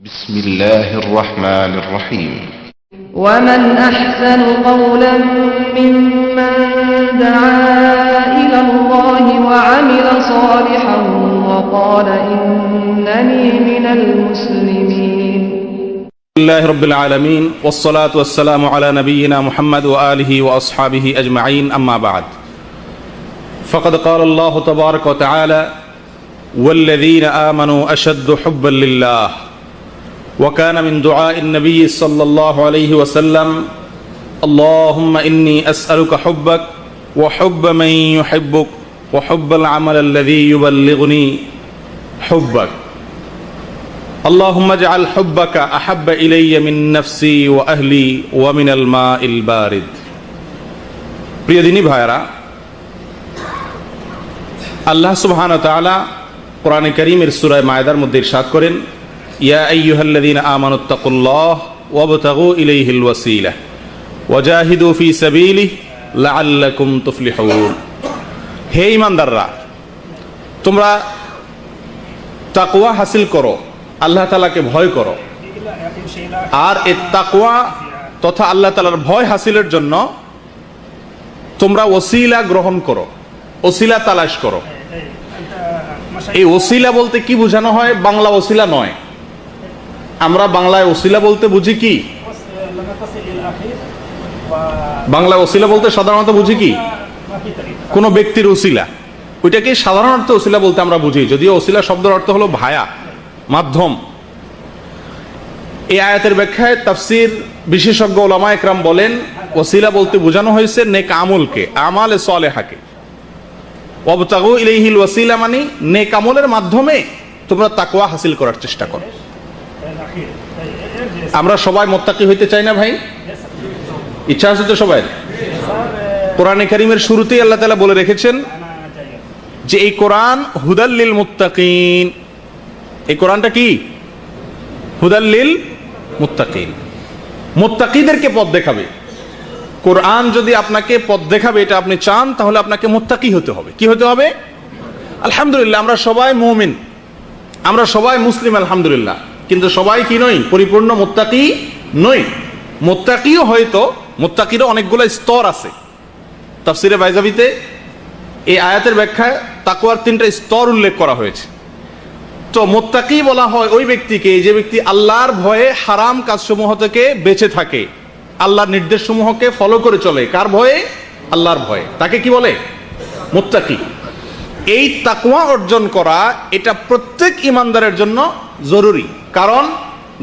بسم الله الرحمن الرحيم ومن أحسن قولا ممن دعا إلى الله وعمل صالحا وقال إنني من المسلمين. الله رب العالمين والصلاة والسلام على نبينا محمد وآله وأصحابه أجمعين أما بعد فقد قال الله تبارك وتعالى والذين آمنوا أشد حبا لله وكان من دعاء النبي صلى الله عليه وسلم اللهم إني أسألك حبك وحب من يحبك وحب العمل الذي يبلغني حبك اللهم اجعل حبك أحب إلي من نفسي وأهلي ومن الماء البارد. প্রিয় দিনী ভাইরা, আল্লাহ সুবহানাহু ওয়া তাআলা কোরআনে কারীমের সূরা মায়েদার মধ্যে ইরশাদ করেন ইয়া আইয়ুহাল্লাযীনা আমানুত্তাকুল্লাহ ওয়াবতাগু ইলাইহিল ওয়াসিলা ওয়াজাহিদু ফি সাবিলিহি লাআল্লাকুম তুফলিহুন। হে ঈমানদাররা, তোমরা তাকওয়া হাসিল করো, আল্লাহ তাআলাকে ভয় করো, আর এই তাকওয়া তথা আল্লাহ তাআলার ভয় হাসিলের জন্য তোমরা ওসিলা গ্রহণ করো, ওসিলা তালাশ করো। এই ওসিলা বলতে কি বোঝানো হয়? বাংলা ওসিলা নয়। আমরা বাংলায় ওসিলা বলতে বুঝি কি? বাংলা ওসিলা বলতে সাধারণত বুঝি কি? কোন ব্যক্তির ওসিলা, ওইটাকে সাধারণ অর্থে ওসিলা বলতে আমরা বুঝি, যদিও ওসিলা শব্দের অর্থ হলো ভায়া, মাধ্যম। এই আয়াতের ব্যাখ্যায় তাফসীর বিশেষজ্ঞ উলামা একরাম বলেন ওসিলা বলতে বোঝানো হয়েছে নেক আমলকে, আমালে সালেহাকে। ওয়াবতাগু ইলাইহিল ওয়াসিলা মানে নেক আমলের মাধ্যমে তোমরা তাকওয়া হাসিল করার চেষ্টা করো। আমরা সবাই মুত্তাকি হইতে চাই না ভাই? ইচ্ছা আছে তো সবাই? কোরআনে কারীমের শুরুতেই আল্লাহ তাআলা বলে রেখেছেন যে এই কোরআন হুদাল লিল মুত্তাকিন। এই কোরআনটা কি? হুদাল লিল মুত্তাকিন, মুত্তাকিদেরকে পথ দেখাবে। কোরআন যদি আপনাকে পথ দেখাবে, এটা আপনি চান, তাহলে আপনাকে মুত্তাকি হতে হবে। কি হতে হবে? আলহামদুলিল্লাহ আমরা সবাই মুমিন, আমরা সবাই মুসলিম আলহামদুলিল্লাহ, কিন্তু সবাই কি নই? পরিপূর্ণ মুত্তাকি নই। মুত্তাকিও হয়তো, মুত্তাকিরও অনেকগুলো স্তর আছে। তাফসিরে বাইজাবিতে এই আয়াতের ব্যাখ্যায় তাকওয়ার 3টা স্তর উল্লেখ করা হয়েছে। তো মুত্তাকি বলা হয় ওই ব্যক্তিকে যে ব্যক্তি আল্লাহর ভয়ে হারাম কাজসমূহ থেকে বেঁচে থাকে, আল্লাহর নির্দেশসমূহকে ফলো করে চলে। কার ভয়ে? আল্লাহর ভয়ে। তাকে কি বলে? মুত্তাকি। এই তাকওয়া অর্জন করা এটা প্রত্যেক ঈমানদারের জন্য জরুরি, কারণ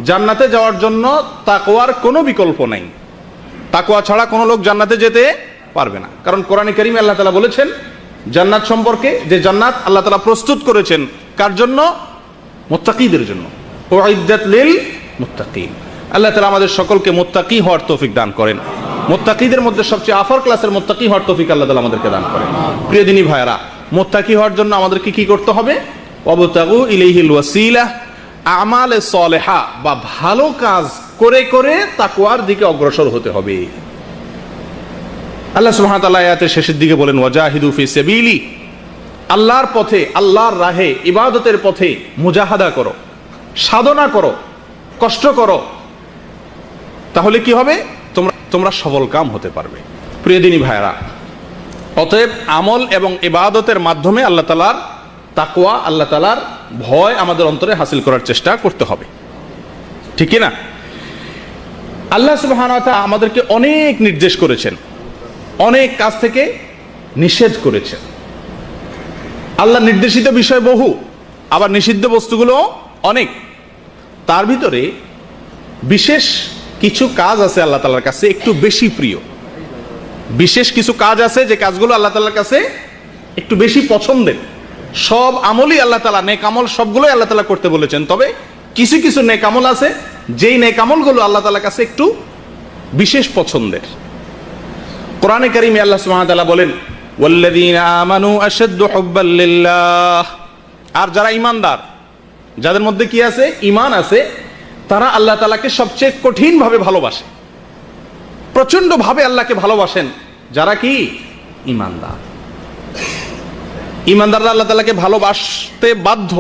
জান্নাতে যাওয়ার জন্য তাকওয়ার কোনো বিকল্প নাই। তাকওয়া ছাড়া কোনো লোক জান্নাতে যেতে পারবে না। কারণ কোরআনে কারীমে আল্লাহ তাআলা বলেছেন জান্নাত সম্পর্কে, যে জান্নাত আল্লাহ তাআলা প্রস্তুত করেছেন কার জন্য? মুত্তাকিদের জন্য। উইদ্দাত লিল মুত্তাকিন। আল্লাহ তাআলা আমাদের সকলকে মুত্তাকি হওয়ার তৌফিক দান করেন। মুত্তাকিদের মধ্যে সবচেয়ে আফর ক্লাসের মুত্তাকি হওয়ার তৌফিক আল্লাহ তাআলা আমাদেরকে দান করেন। প্রিয় দিনী ভাইরা, মুত্তাকি হওয়ার জন্য আমাদেরকে কি করতে হবে? ওয়াবতাগু ইলাইহিল ওয়াসিলা, আমালে সালেহা বা ভালো কাজ করে করে তাকওয়ার দিকে অগ্রসর হতে হবে। আল্লাহ সুবহানাহু ওয়া তাআলা আয়াতের শেষের দিকে বলেন ওয়াজাহিদু ফি সাবিলি, আল্লাহর পথে, আল্লাহর রাহে, ইবাদতের পথে মুজাহাদা করো, সাধনা করো, কষ্ট করো, তাহলে কি হবে? তোমরা সফল কাম হতে পারবে। প্রিয় দিনী ভাইরা, অতএব আমল এবং ইবাদতের মাধ্যমে আল্লাহ তাআলার তাকওয়া, আল্লাহ তাআলার ভয় আমাদের অন্তরে হাসিল করার চেষ্টা করতে হবে, ঠিক কি না? আল্লাহ সুবহানাহু ওয়া তাআলা আমাদেরকে অনেক নির্দেশ করেছেন, অনেক কাজ থেকে নিষেধ করেছেন। আল্লাহ নির্দেশিত বিষয় বহু, আবার নিষিদ্ধ বস্তুগুলো অনেক। তার ভিতরে বিশেষ কিছু কাজ আছে আল্লাহ তাআলার কাছে একটু বেশি প্রিয়। বিশেষ কিছু কাজ আছে যে কাজগুলো আল্লাহ তাআলার কাছে একটু বেশি পছন্দের। সব আমলই আল্লাহ তাআলা, নেক আমল সবগুলোই আল্লাহ তাআলা করতে বলেছেন, তবে কিছু কিছু নেক আমল আছে যেই নেক আমলগুলো আল্লাহ তাআলার কাছে একটু বিশেষ পছন্দের। কোরআনে কারীমে আল্লাহ সুবহানাহু ওয়া তাআলা বলেন ওয়াল্লাযীনা আমানু আশাদ্দু হুব্বাল লিল্লাহ, আর যারা ঈমানদার, যাদের মধ্যে কি আছে? ঈমান আছে, তারা আল্লাহ তাআলাকে সবচেয়ে কঠিন ভাবে ভালোবাসে, প্রচন্ড ভাবে আল্লাহকে ভালোবাসেন যারা কি? ঈমানদার। ঈমানদাররা আল্লাহ তাআলাকে ভালোবাসতে বাধ্য,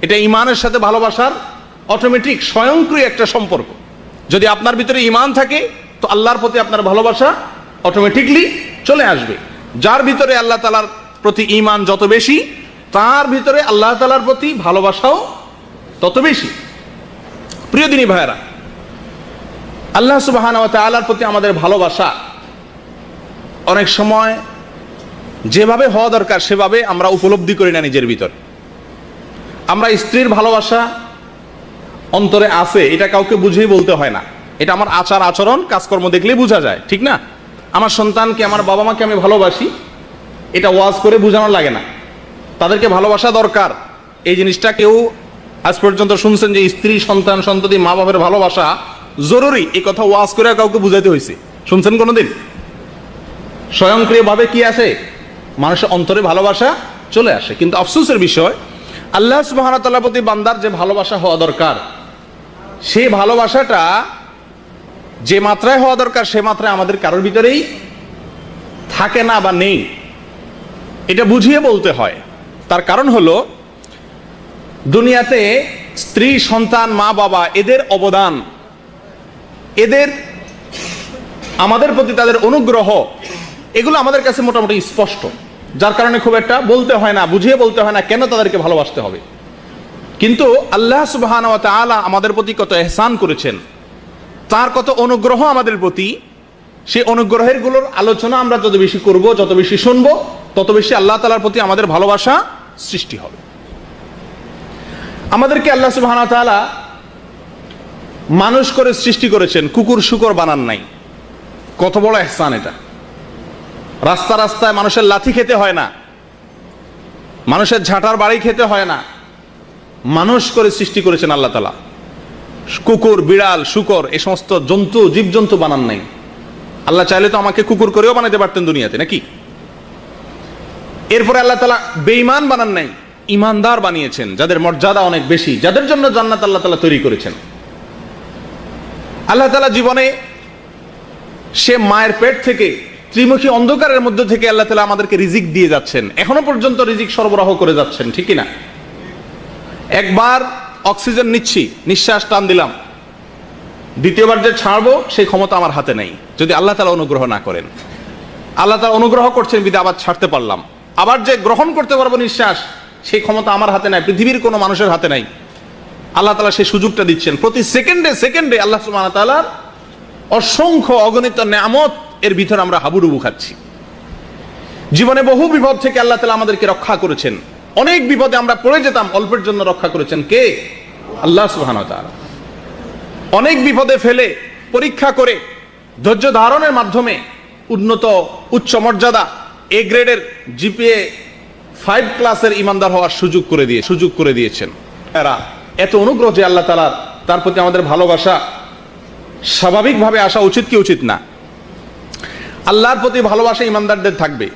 এটা ঈমানের সাথে ভালোবাসার অটোমেটিক স্বয়ংক্রিয় একটা সম্পর্ক। যদি আপনার ভিতরে ঈমান থাকে তো আল্লাহর প্রতি আপনার ভালোবাসা অটোমেটিকলি চলে আসবে। যার ভিতরে আল্লাহ তাআলার প্রতি ঈমান যত বেশি, তার ভিতরে আল্লাহ তাআলার প্রতি ভালোবাসাও তত বেশি। প্রিয় দিনী ভাইয়েরা, আল্লাহ সুবহানাহু ওয়া তাআলার প্রতি আমাদের ভালোবাসা অনেক সময় যেভাবে হওয়া দরকার সেভাবে আমরা উপলব্ধি করি না নিজের ভিতর। আমরা স্ত্রীর ভালোবাসা অন্তরে আছে, এটা কাউকে বুঝেই বলতে হয় না। এটা আমার আচার আচরণ কাজকর্ম দেখলেই বোঝা যায়, ঠিক না? আমার সন্তানকে, আমার বাবা মাকে আমি ভালোবাসি, এটা ওয়াজ করে বোঝানো লাগে না। তাদেরকে ভালোবাসা দরকার, এই জিনিসটা কেউ আজ পর্যন্ত শুনছেন যে স্ত্রী, সন্তান, সন্ততি, মা বাবার ভালোবাসা জরুরি, এই কথা ওয়াজ করে কাউকে বুঝাইতে হয়েছে শুনছেন কোনোদিন? স্বয়ংক্রিয়ভাবে কি আসে? মানুষের অন্তরে ভালোবাসা চলে আসে। কিন্তু আফসোসের বিষয়, আল্লাহ সুবহানাহু ওয়া তাআলার প্রতি বান্দার যে ভালোবাসা হওয়া দরকার, সেই ভালোবাসাটা যে মাত্রায় হওয়া দরকার সে মাত্রায় আমাদের কারোর ভিতরেই থাকে না বা নেই। এটা বুঝিয়ে বলতে হয়। তার কারণ হলো, দুনিয়াতে স্ত্রী, সন্তান, মা বাবা, এদের অবদান, এদের আমাদের প্রতি তাদের অনুগ্রহ, এগুলো আমাদের কাছে মোটামুটি স্পষ্ট। যার কারণে খুব একটা বলতে হয় না, বুঝিয়ে বলতে হয় না কেন তাদেরকে ভালোবাসতে হবে। কিন্তু আল্লাহ সুবহানাহু ওয়া তাআলা আমাদের প্রতি কত ইহসান করেছেন, তার কত অনুগ্রহ আমাদের প্রতি, সেই অনুগ্রহের গুলোর আলোচনা আমরা যত বেশি করব, যত বেশি শুনবো, তত বেশি আল্লাহ তাআলার প্রতি আমাদের ভালোবাসা সৃষ্টি হবে। আমাদেরকে আল্লাহ সুবহানাহু ওয়া তাআলা মানুষ করে সৃষ্টি করেছেন, কুকুর শুকর বানান নাই। কত বড় ইহসান এটা! রাস্তা রাস্তায় মানুষের লাথি খেতে হয় না, মানুষের ঝাঁটার বাড়ি খেতে হয় না। মানুষ করে সৃষ্টি করেছেন আল্লাহ তাআলা। কুকুর, বিড়াল, শুকর, এই সমস্ত জন্তু, জীবজন্তু বানান নাই। আল্লাহ চাইলে তো আমাকে কুকুর করেও বানাতে পারতেন দুনিয়াতে, নাকি? এরপরে আল্লাহ তাআলা বেঈমান বানান নাই, ইমানদার বানিয়েছেন, যাদের মর্যাদা অনেক বেশি, যাদের জন্য জান্নাত আল্লাহ তাআলা তৈরি করেছেন। আল্লাহ তাআলা জীবনে সে মায়ের পেট থেকে, ত্রিমুখী অন্ধকারের মধ্যে থেকে আল্লাহ তাআলা আমাদেরকে রিজিক দিয়ে যাচ্ছেন, এখনো পর্যন্ত রিজিক সরবরাহ করে যাচ্ছেন, ঠিক না? একবার অক্সিজেন নিচ্ছি, নিঃশ্বাস টান দিলাম, দ্বিতীয়বার যে ছাড়বো সেই ক্ষমতা আমার হাতে নেই, যদি আল্লাহ তাআলা অনুগ্রহ না করেন। আল্লাহ তাআলা অনুগ্রহ করছেন বিধায় আবার ছাড়তে পারলাম। আবার যে গ্রহণ করতে পারবো নিঃশ্বাস, সেই ক্ষমতা আমার হাতে নাই, পৃথিবীর কোনো মানুষের হাতে নাই। আল্লাহ তাআলা সেই সুযোগটা দিচ্ছেন। প্রতি সেকেন্ডে সেকেন্ডে আল্লাহ সুবহানাহু ওয়া তাআলার অসংখ্য অগণিত নেয়ামত এর ভিতরে আমরা হাবুডুবু খাচ্ছি। জীবনে বহু বিপদ থেকে আল্লাহ তাআলা আমাদেরকে রক্ষা করেছেন। অনেক বিপদে আমরা পড়ে যেতাম, অল্পের জন্য রক্ষা করেছেন কে? আল্লাহ সুবহানাহু ওয়া তাআলা। অনেক বিপদে ফেলে, পরীক্ষা করে, ধৈর্য ধারণের মাধ্যমে উন্নত, উচ্চ মর্যাদা, এ গ্রেডের জিপিএ 5 ক্লাসের ইমানদার হওয়ার সুযোগ করে দিয়েছেন। এরা এত অনুগ্রহ যে আল্লাহ তাআলা, তার প্রতি আমাদের ভালোবাসা স্বাভাবিকভাবে আসা উচিত কি উচিত না? আল্লাহর প্রতি ভালোবাসা ইমানদারদের থাকবে।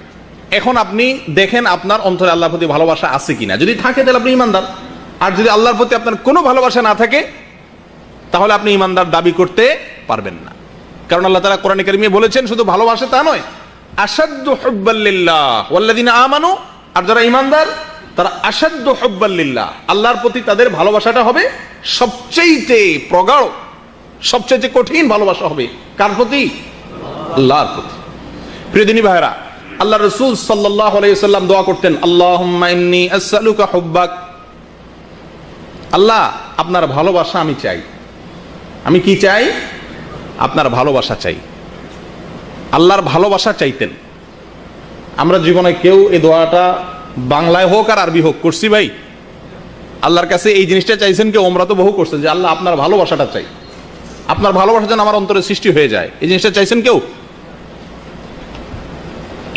এখন আপনি দেখেন আপনার অন্তরে আল্লাহর প্রতি ভালোবাসা আছে কিনা। যদি থাকে তাহলে আপনি ইমানদার, আর যদি আল্লাহর প্রতি আপনার কোনো ভালোবাসা না থাকে তাহলে আপনি ইমানদার দাবি করতে পারবেন না। কারণ আল্লাহ তাআলা কোরআনে কারীমে বলেছেন, শুধু ভালোবাসা তা নয়, আশাদ্দু হুব্বাল লিল্লাহ ওয়াল্লাযিনা আমানু, আর যারা ইমানদার তারা আশাদ্দু হুব্বাল লিল্লাহ, আল্লাহর প্রতি তাদের ভালোবাসাটা হবে সবচেয়ে প্রগাঢ়, সবচেয়ে কঠিন ভালোবাসা হবে কার প্রতি? আল্লাহর প্রতি। প্রিয় দিনী ভাইরা, আল্লাহ রাসূল সাল্লাল্লাহু আলাইহি ওয়াসাল্লাম দোয়া করতেন, আল্লাহুম্মা ইন্নী আসআলুকা হুব্বাক। আল্লাহ, আপনার ভালোবাসা আমি চাই। আমি কি চাই? আপনার ভালোবাসা চাই। আল্লাহর ভালোবাসা চাইতেন। আমরা জীবনে কেউ এই দোয়াটা বাংলায় হোক আর আরবি হোক করছি ভাই? আল্লাহর কাছে এই জিনিসটা চাইছেন কেউ? আমরা তো বহু করছেন যে আল্লাহ আপনার ভালোবাসাটা চাই, আপনার ভালোবাসা যেন আমার অন্তরে সৃষ্টি হয়ে যায়, এই জিনিসটা চাইছেন কেউ?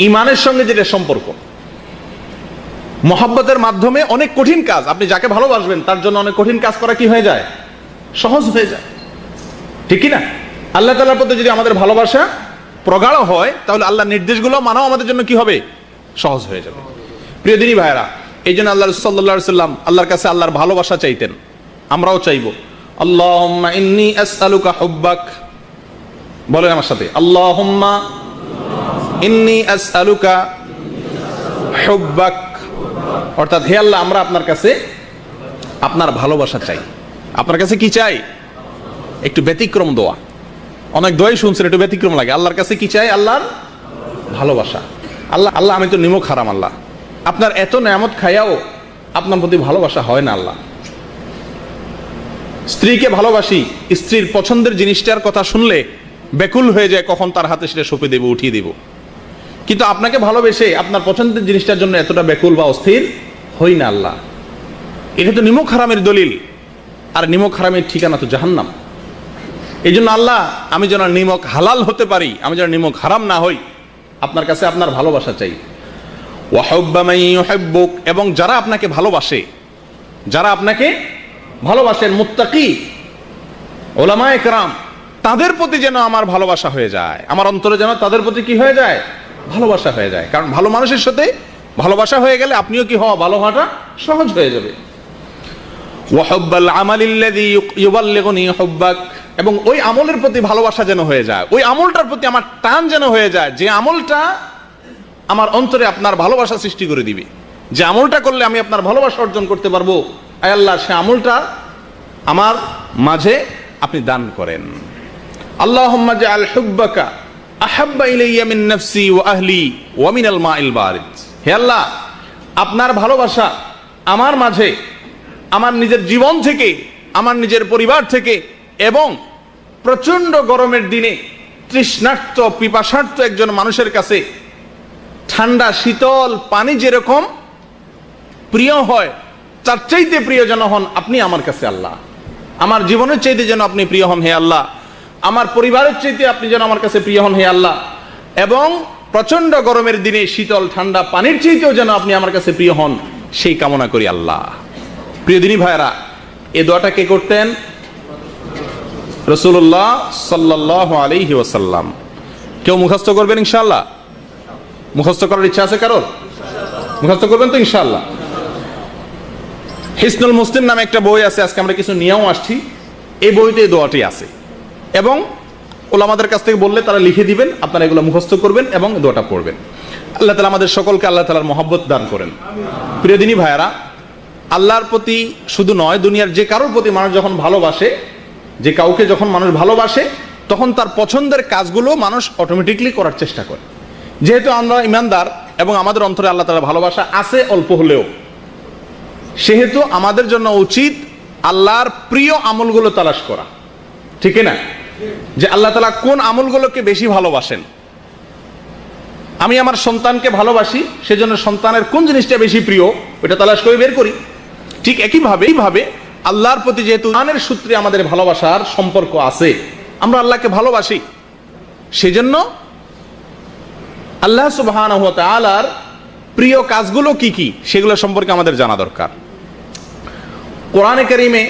ইমানের সঙ্গে যেটা সম্পর্ক, মহব্বতের মাধ্যমে অনেক কঠিন কাজ, আপনি যাকে ভালোবাসবেন তার জন্য অনেক কঠিন কাজ করা কি হয়ে যায়? সহজ হয়ে যায়, ঠিক কি না? আল্লাহ তাআলার প্রতি যদি আমাদের ভালোবাসা প্রগাঢ় হয় তাহলে আল্লাহর নির্দেশগুলো মানাও আমাদের জন্য কি হবে? সহজ হয়ে যাবে। প্রিয় দিনী ভাইরা, এই জন্য আল্লাহ রাসূল সাল্লাল্লাহু আলাইহি ওয়াসাল্লাম আল্লাহর কাছে আল্লাহর ভালোবাসা চাইতেন। আমরাও চাইবো, আল্লাহুম্মা ইন্নী আসআলুকা হুব্বাক। বলেন আমার সাথে, আল্লাহুম্মা ইন্নী আসআলুকা হুব্বাক। অর্থাৎ হে আল্লাহ, আমরা আপনার কাছে আপনার ভালোবাসা চাই, আপনার কাছে কি চাই? একটু ব্যতিক্রম দোয়া। অনেক দোয়াই শুনছেন, একটু ব্যতিক্রম লাগে। আল্লাহর কাছে কি চাই? আল্লাহর ভালোবাসা। আল্লাহ আমি তো নিমক হারাম, আল্লাহ আপনার এত নেয়ামত খাইয়াও আপনার প্রতি ভালোবাসা হয় না। আল্লাহ স্ত্রীকে ভালোবাসি, স্ত্রীর পছন্দের জিনিসটার কথা শুনলে ব্যাকুল হয়ে যায় কখন তার হাতে সেটা সঁপে দেব, উঠিয়ে দেব। কিন্তু আপনাকে ভালোবেসে আপনার পছন্দের জিনিসটার জন্য এতটা ব্যাকুল বা অস্থির হই না। আল্লাহ এটা তো নিমক হারামের দলিল, আর নিমক হারামের ঠিকানা তো জাহান্নাম। এই জন্য আল্লাহ আমি যেন নিমক হালাল হতে পারি, আমি যেন নিমক হারাম না হই, আপনার কাছে আপনার ভালোবাসা চাই। ওয়াহুব্বা মান ইউহিব্বুক, এবং যারা আপনাকে ভালোবাসে, যারা আপনাকে ভালোবাসেন, মুত্তাকি উলামায়ে কেরাম, তাদের প্রতি যেন আমার ভালোবাসা হয়ে যায়, আমার অন্তরে যেন তাদের প্রতি কি হয়ে যায়? ভালোবাসা হয়ে যায়। কারণ ভালো মানুষের সাথে ভালোবাসা হয়ে গেলে আপনিও কি হওয়া, ভালো হওয়াটা সহজ হয়ে যাবে। ওয়াহুব্বাল আমালিল্লাযী ইউবাল্লিগুনি হুব্বাক, এবং ওই আমলের প্রতি ভালোবাসা যেন হয়ে যায়, ওই আমলটার প্রতি আমার টান যেন হয়ে যায়, যে আমলটা আমার অন্তরে আপনার ভালোবাসা সৃষ্টি করে দিবে, যে আমলটা করলে আমি আপনার ভালোবাসা অর্জন করতে পারবো। আয় আল্লাহ, সে আমলটা আমার মাঝে আপনি দান করেন। আল্লাহুম্মা জাআল হুব্বাকা আহাব্বা ইলাইয়া মিন নাফসি ওয়া আহলি ওয়া মিনাল মাইল বারিদ। হে আল্লাহ, আপনার ভালোবাসা আমার মাঝে, আমার নিজের জীবন থেকে, আমার নিজের পরিবার থেকে, এবং প্রচন্ড গরমের দিনে তৃষ্ণার্ত পিপাসার্ত একজন মানুষের কাছে ঠান্ডা শীতল পানি যেরকম প্রিয় হয়, তার চাইতে প্রিয় যেন হন আপনি আমার কাছে। আল্লাহ আমার জীবনের চাইতে যেন আপনি প্রিয় হন হে আল্লাহ, আমার পরিবারের চাইতে আপনি যেন আমার কাছে প্রিয় হন হে আল্লাহ, এবং প্রচন্ড গরমের দিনে শীতল ঠান্ডা পানির চাইতেও যেন আপনি আমার কাছে প্রিয় হন, সেই কামনা করি আল্লাহ। প্রিয় দিনী ভাইরা, এই দোয়াটা কে করতেন? রাসূলুল্লাহ সাল্লাল্লাহু আলাইহি ওয়াসাল্লাম। কেউ মুখস্থ করবেন ইনশাআল্লাহ? মুখস্থ করার ইচ্ছা আছে কারোর? মুখস্থ করবেন তো ইনশাআল্লাহ। হিসনুল মুসলিম নামে একটা বই আছে, আজকে আমরা কিছু নিয়েও আসছি। এই বইতে এই দোয়াটি আছে, এবং ওলামাদের কাছ থেকে বললে তারা লিখে দিবেন, আপনারা এগুলো মুখস্থ করবেন এবং দোয়াটা পড়বেন। আল্লাহ তাআলা আমাদের সকলকে আল্লাহ তাআলার মহব্বত দান করেন। প্রিয় দিনী ভাইয়েরা, আল্লাহর প্রতি শুধু নয়, দুনিয়ার যে কারোর প্রতি মানুষ যখন ভালোবাসে, যে কাউকে যখন মানুষ ভালোবাসে, তখন তার পছন্দের কাজগুলো মানুষ অটোমেটিকলি করার চেষ্টা করে। যেহেতু আমরা ইমানদার এবং আমাদের অন্তরে আল্লাহ তাআলার ভালোবাসা আছে অল্প হলেও, সেহেতু আমাদের জন্য উচিত আল্লাহর প্রিয় আমলগুলো তালাশ করা, ঠিক না? যে আল্লাহ তাআলা কোন আমলগুলোকে বেশি ভালোবাসেন। আমি আমার সন্তানকে ভালোবাসি, সেজন্য সন্তানের কোন জিনিসটা বেশি প্রিয় ওটা তালাশ করে বের করি। ঠিক এইভাবে আল্লাহর প্রতি যেহেতু ইমানের সূত্রে আমাদের ভালোবাসার সম্পর্ক আছে, আমরা আল্লাহকে ভালোবাসি, সেজন্য আল্লাহ সুবহানাহু ওয়া তাআলার প্রিয় কাজগুলো কি কি সেগুলো সম্পর্কে আমাদের জানা দরকার। কোরআনে কারীমে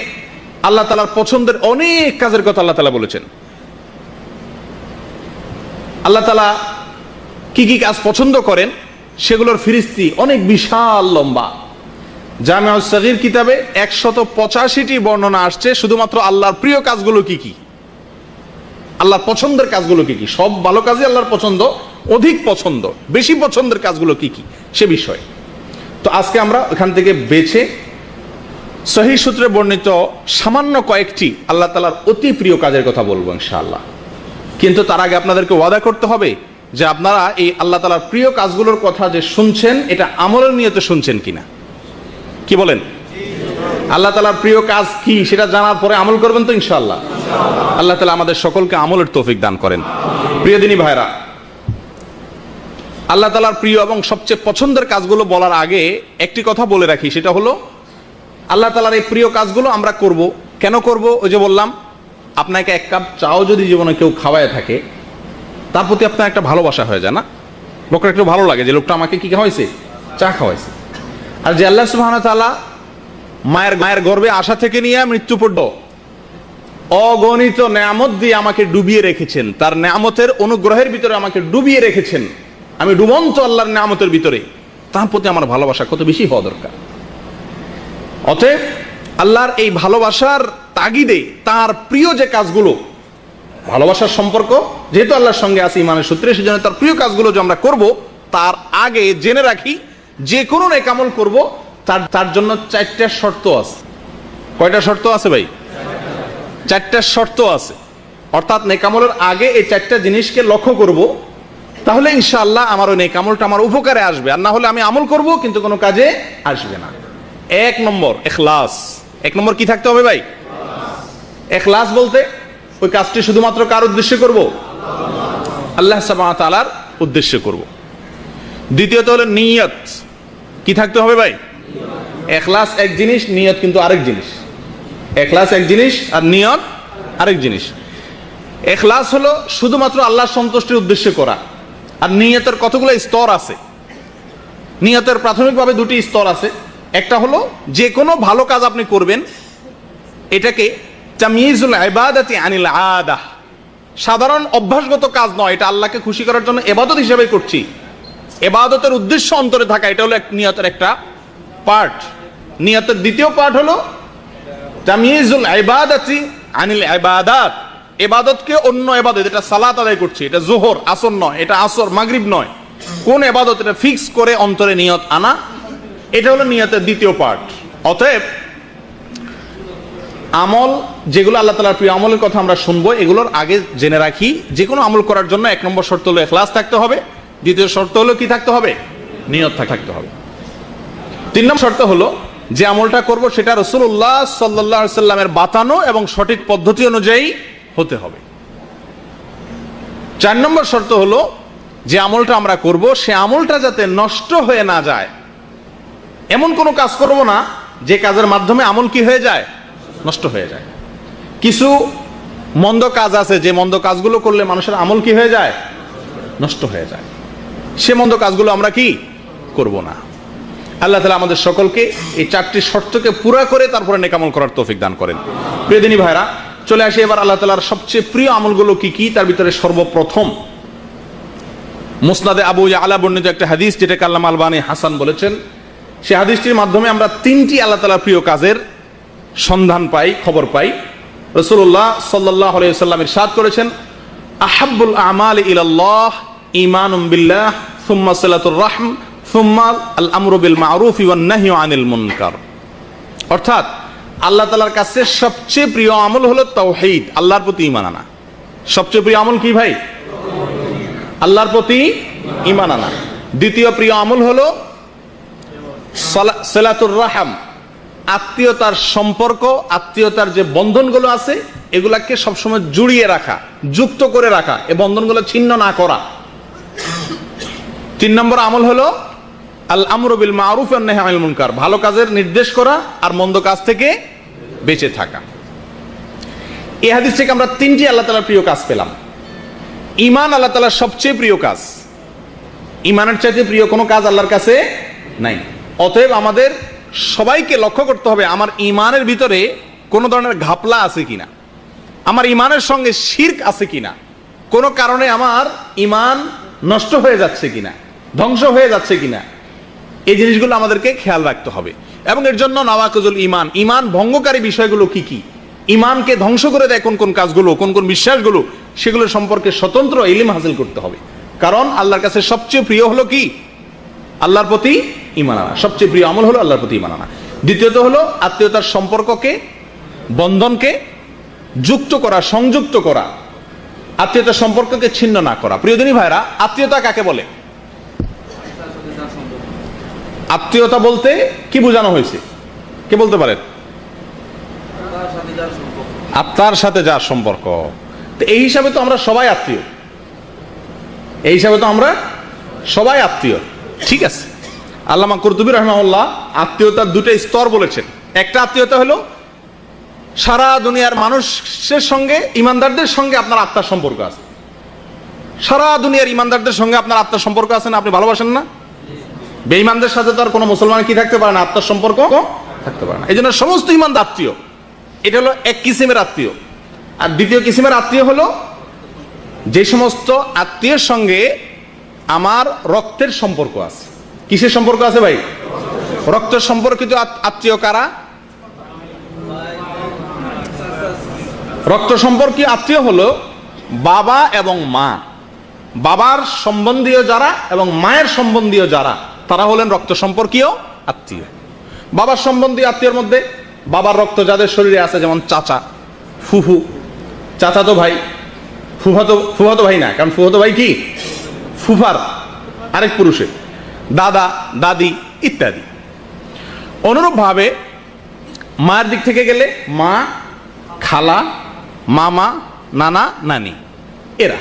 আল্লাহ তাআলার পছন্দের অনেক কাজের কথা আল্লাহ তাআলা বলেছেন। আল্লাহ তাআলা কি কি কাজ পছন্দ করেন সেগুলোর ফিরিস্তি অনেক বিশাল লম্বা। জামিউস সাগীর কিতাবে 185টি বর্ণনা আসছে শুধুমাত্র আল্লাহর প্রিয় কাজগুলো কি কি, আল্লাহর পছন্দের কাজগুলো কি কি। সব ভালো কাজই আল্লাহর পছন্দ, অধিক পছন্দ, বেশি পছন্দের কাজগুলো কি কি সে বিষয়ে। তো আজকে আমরা ওখান থেকে বেছে সহিহ সূত্রে বর্ণিত সামান্য কয়েকটি আল্লাহ তাআলার অতি প্রিয় কাজের কথা বলবো ইনশাআল্লাহ। কিন্তু তার আগে আপনাদেরকে ওয়াদা করতে হবে যে আপনারা এই আল্লাহ তাআলার প্রিয় কাজগুলোর কথা যে শুনছেন, এটা আমলের নিয়তে শুনছেন কিনা। কি বলেন? আল্লাহ তাআলার প্রিয় কাজ কি সেটা জানার পরে আমল করবেন তো ইনশাআল্লাহ। আল্লাহ তাআলা আমাদের সকলকে আমলের তৌফিক দান করেন। প্রিয় দিনী ভাইরা, আল্লাহ তাআলার প্রিয় এবং সবচেয়ে পছন্দের কাজগুলো বলার আগে একটি কথা বলে রাখি, সেটা হলো আল্লাহ তাআলার এই প্রিয় কাজগুলো আমরা করব কেন করব? ওই যে বললাম, আপনাকে এক কাপ চাও যদি জীবনে কেউ খাওয়ায় থাকে, তার প্রতি আপনার একটা ভালোবাসা হয়ে যায় না? লোকটা একটু ভালো লাগে যে লোকটা আমাকে কি খাওয়াইছে, চা খাওয়াইছে। আর যে আল্লাহ সুবহানাহু ওয়া তাআলা মায়ের গর্ভে আসা থেকে নিয়ে মৃত্যু পর্যন্ত অগণিত নেয়ামত দিয়ে আমাকে ডুবিয়ে রেখেছেন, তার নেয়ামতের অনুগ্রহের ভিতরে আমাকে ডুবিয়ে রেখেছেন, আমি ডুবন্ত আল্লাহর নেয়ামতের ভিতরে, তার প্রতি আমার ভালোবাসা কত বেশি হওয়া দরকার। অতএব আল্লাহর এই ভালোবাসার তাগিদে তার প্রিয় যে কাজগুলো, ভালোবাসার সম্পর্ক যেহেতু আল্লাহর সঙ্গে আছে ইমানের সূত্রে, সেজন্য তার প্রিয় কাজগুলো যে আমরা করব, তার আগে জেনে রাখি যে কোনো নেক আমল করব তার জন্য 4টা শর্ত আছে। কয়টা শর্ত আছে ভাই? চারটা শর্ত আছে, অর্থাৎ নেকামলের আগে এই চারটা জিনিসকে লক্ষ্য করব, তাহলে ইনশাআল্লাহ আমার ওই নেকামলটা আমার উপকারে আসবে। আর না হলে আমি আমল করব কিন্তু কোনো কাজে আসবে না। এক নম্বর ইখলাস। এক নম্বর কি থাকতে হবে ভাই? ইখলাস বলতে ওই কাজটি শুধুমাত্র কার উদ্দেশ্যে করব? আল্লাহ সুবহানাহু ওয়া তাআলার উদ্দেশ্যে করব। দ্বিতীয়ত হলো নিয়ত। কি থাকতে হবে ভাই? ইখলাস এক জিনিস, নিয়ত কিন্তু আরেক জিনিস। ইখলাস এক জিনিস আর নিয়ত আরেক জিনিস। ইখলাস হলো শুধুমাত্র আল্লাহর সন্তুষ্টির উদ্দেশ্যে করা। আর নিয়তের কতগুলো স্তর আছে। নিয়তের প্রাথমিকভাবে দুটি স্তর আছে। একটা হলো যে কোনো ভালো কাজ আপনি করবেন, এটাকে তাময়িজুল ইবাদাতি আনিল আদা, সাধারণ অভ্যাসগত কাজ নয়, এটা আল্লাহকে খুশি করার জন্য ইবাদত হিসেবে করছি, ইবাদতের উদ্দেশ্য অন্তরে থাকা, এটা হলো নিয়তের একটা পার্ট। নিয়তের দ্বিতীয় পার্ট হলো তাময়িজুল ইবাদাতি আনিল ইবাদাত, ইবাদতকে অন্য ইবাদত, এটা সালাত আদায় করছি, এটা যোহর আসর নয়, এটা আসর মাগরিব নয়, কোন ইবাদত এটা ফিক্স করে অন্তরে নিয়ত আনা, এটা হলো নিয়তের দ্বিতীয় পার্ট। অতএব আমল যেগুলো আল্লাহ তাআলার প্রিয় আমলের কথা আমরা শুনবো, এগুলোর আগে জেনে রাখি যে কোনো আমল করার জন্য এক নম্বর শর্ত হলো ইখলাস থাকতে হবে, দ্বিতীয় শর্ত হলো কি থাকতে হবে? নিয়ত থাকতে হবে। তিন নম্বর শর্ত হলো যে আমলটা করব সেটা রাসূলুল্লাহ সাল্লাল্লাহু আলাইহি সাল্লামের বাতানো এবং সঠিক পদ্ধতি অনুযায়ী হতে হবে। চার নম্বর শর্ত হলো যে আমলটা আমরা করব সে আমলটা যাতে নষ্ট হয়ে না যায়। এমন কোনো কাজ করব না যে কাজের মাধ্যমে আমল কি হয়ে যায়? নষ্ট হয়ে যায়। কিছু মন্দ কাজ আছে যে মন্দ কাজগুলো করলে মানুষের আমল কি হয়ে যায়? নষ্ট হয়ে যায়। সে মন্দ কাজগুলো আমরা কি করব না। আল্লাহ তাআলা আমাদের সকলকে এই চারটি শর্তকে পুরা করে তারপরে নেক আমল করার তৌফিক দান করেন। প্রিয় দিনী ভাইরা, চলে আসি এবার আল্লাহ তাআলার সবচেয়ে প্রিয় আমলগুলো কি কি। তার ভিতরে সর্বপ্রথম মুসনাদে আবু ইয়ালা বর্ণিত একটা হাদিস, যেটাকে আল্লামা আলবানী হাসান বলেছেন। সেই হাদিসটির মাধ্যমে আমরা তিনটি আল্লাহ তাআলার প্রিয় কাজের সন্ধান পাই, খবর পাই। রাসূলুল্লাহ সাল্লাল্লাহু আলাইহি ওয়াসাল্লাম ইরশাদ করেছেন, আহাব্বুল আমালি ইলাল্লাহ ঈমানুম বিল্লাহ সুম্মা সিলাতুর রাহম সুম্মা আল আমরু বিল মা'রুফি ওয়ান নাহয়ু আনিল মুনকার। অর্থাৎ আল্লাহ তাআলার কাছে সবচেয়ে প্রিয় আমল হলো তাওহীদ, আল্লাহর প্রতি ঈমান আনা। সবচেয়ে প্রিয় আমল কি ভাই? আল্লাহর প্রতি ঈমান আনা। দ্বিতীয় প্রিয় আমল হলো সিলাতুর রাহম, আত্মীয়তার সম্পর্ক, আত্মীয়তার যে বন্ধনগুলো আছে এগুলাকে সবসময় জুড়িয়ে রাখা, যুক্ত করে রাখা, এই বন্ধনগুলো ছিন্ন না করা। তিন নম্বর আমল হলো আল আমরু বিল মা'রুফ ওয়ান নাহয়ু আনিল মুনকার, ভালো কাজের নির্দেশ করা আর মন্দ কাজ থেকে বেঁচে থাকা। এই হাদিস থেকে আমরা তিনটি আল্লাহ তাআলার প্রিয় কাজ পেলাম। ঈমান আল্লাহ তাআলার সবচেয়ে প্রিয় কাজ, ঈমানের চাইতে প্রিয় কোনো কাজ আল্লাহর কাছে নাই। অতএব আমাদের সবাইকে লক্ষ্য করতে হবে আমার ঈমানের ভিতরে কোনো ধরনের ঘাপলা আছে কিনা, আমার ঈমানের সঙ্গে শিরক আছে কিনা, কোনো কারণে আমার ঈমান নষ্ট হয়ে যাচ্ছে কিনা, ধ্বংস হয়ে যাচ্ছে কিনা, এই জিনিসগুলো আমাদেরকে খেয়াল রাখতে হবে। এবং এর জন্য নাওয়াকিজুল ঈমান, ঈমান ভঙ্গকারী বিষয়গুলো কি কি, ঈমানকে ধ্বংস করে দেয় কোন কোন কাজগুলো, কোন কোন বিশ্বাসগুলো, সেগুলো সম্পর্কে স্বতন্ত্র ইলম হাসিল করতে হবে। কারণ আল্লাহর কাছে সবচেয়ে প্রিয় হলো কি? আল্লাহর প্রতি ঈমান আনা। সবচেয়ে প্রিয় আমল হলো আল্লাহর প্রতি ঈমান আনা। দ্বিতীয়ত হলো আত্মীয়তার সম্পর্ককে, বন্ধনকে যুক্ত করা, সংযুক্ত করা, আত্মীয়তার সম্পর্ককে ছিন্ন না করা। প্রিয়দিনী ভাইরা, আত্মীয়তা কাকে বলে? আত্মীয়তা বলতে কি বোঝানো হয়েছে? কে বলতে পারেন? আত্মার সাথে যার সম্পর্ক। তো এই হিসাবে তো আমরা সবাই আত্মীয়, এই হিসাবে তো আমরা সবাই আত্মীয়। ঠিক আছে, আল্লামা কুরতুবী রাহিমাহুল্লাহ আত্মীয়তার দুটো স্তর বলেছেন। একটা আত্মীয়তা হলো সারা দুনিয়ার মানুষের সঙ্গে, ইমানদারদের সঙ্গে আপনার আত্মার সম্পর্ক আছে। সারা দুনিয়ার ইমানদারদের সঙ্গে আপনার আত্মার সম্পর্ক আছে না? আপনি ভালোবাসেন না? বেঈমানদের সাথে তো আর কোনো মুসলমান কি থাকতে পারে না? আত্মার সম্পর্ক থাকতে পারে না। এই জন্য সমস্ত ইমানদার আত্মীয়। এটা হলো এক কিসিমের আত্মীয়। আর দ্বিতীয় কিসিমের আত্মীয় হলো যে সমস্ত আত্মীয়ের সঙ্গে আমার রক্তের সম্পর্ক আছে। কিসের সম্পর্ক আছে ভাই? রক্তের সম্পর্কিত আত্মীয় কারা? রক্ত সম্পর্কীয় আত্মীয় হলো বাবা এবং মা। বাবার সম্বন্ধীয় যারা এবং মায়ের সম্বন্ধীয় যারা, তারা হলেন রক্ত সম্পর্কীয় আত্মীয়। বাবার সম্বন্ধীয় আত্মীয়ের মধ্যে বাবার রক্ত যাদের শরীরে আছে, যেমন চাচা, ফুফু, চাচাতো ভাই, ফুফাতো ভাই না, কারণ ফুফাতো ভাই কি ফুফার আরেক পুরুষের, দাদা দাদি ইত্যাদি। অনুরূপভাবে মায়ের দিক থেকে গেলে মা, খালা, মামা, নানা, নানি, এরা।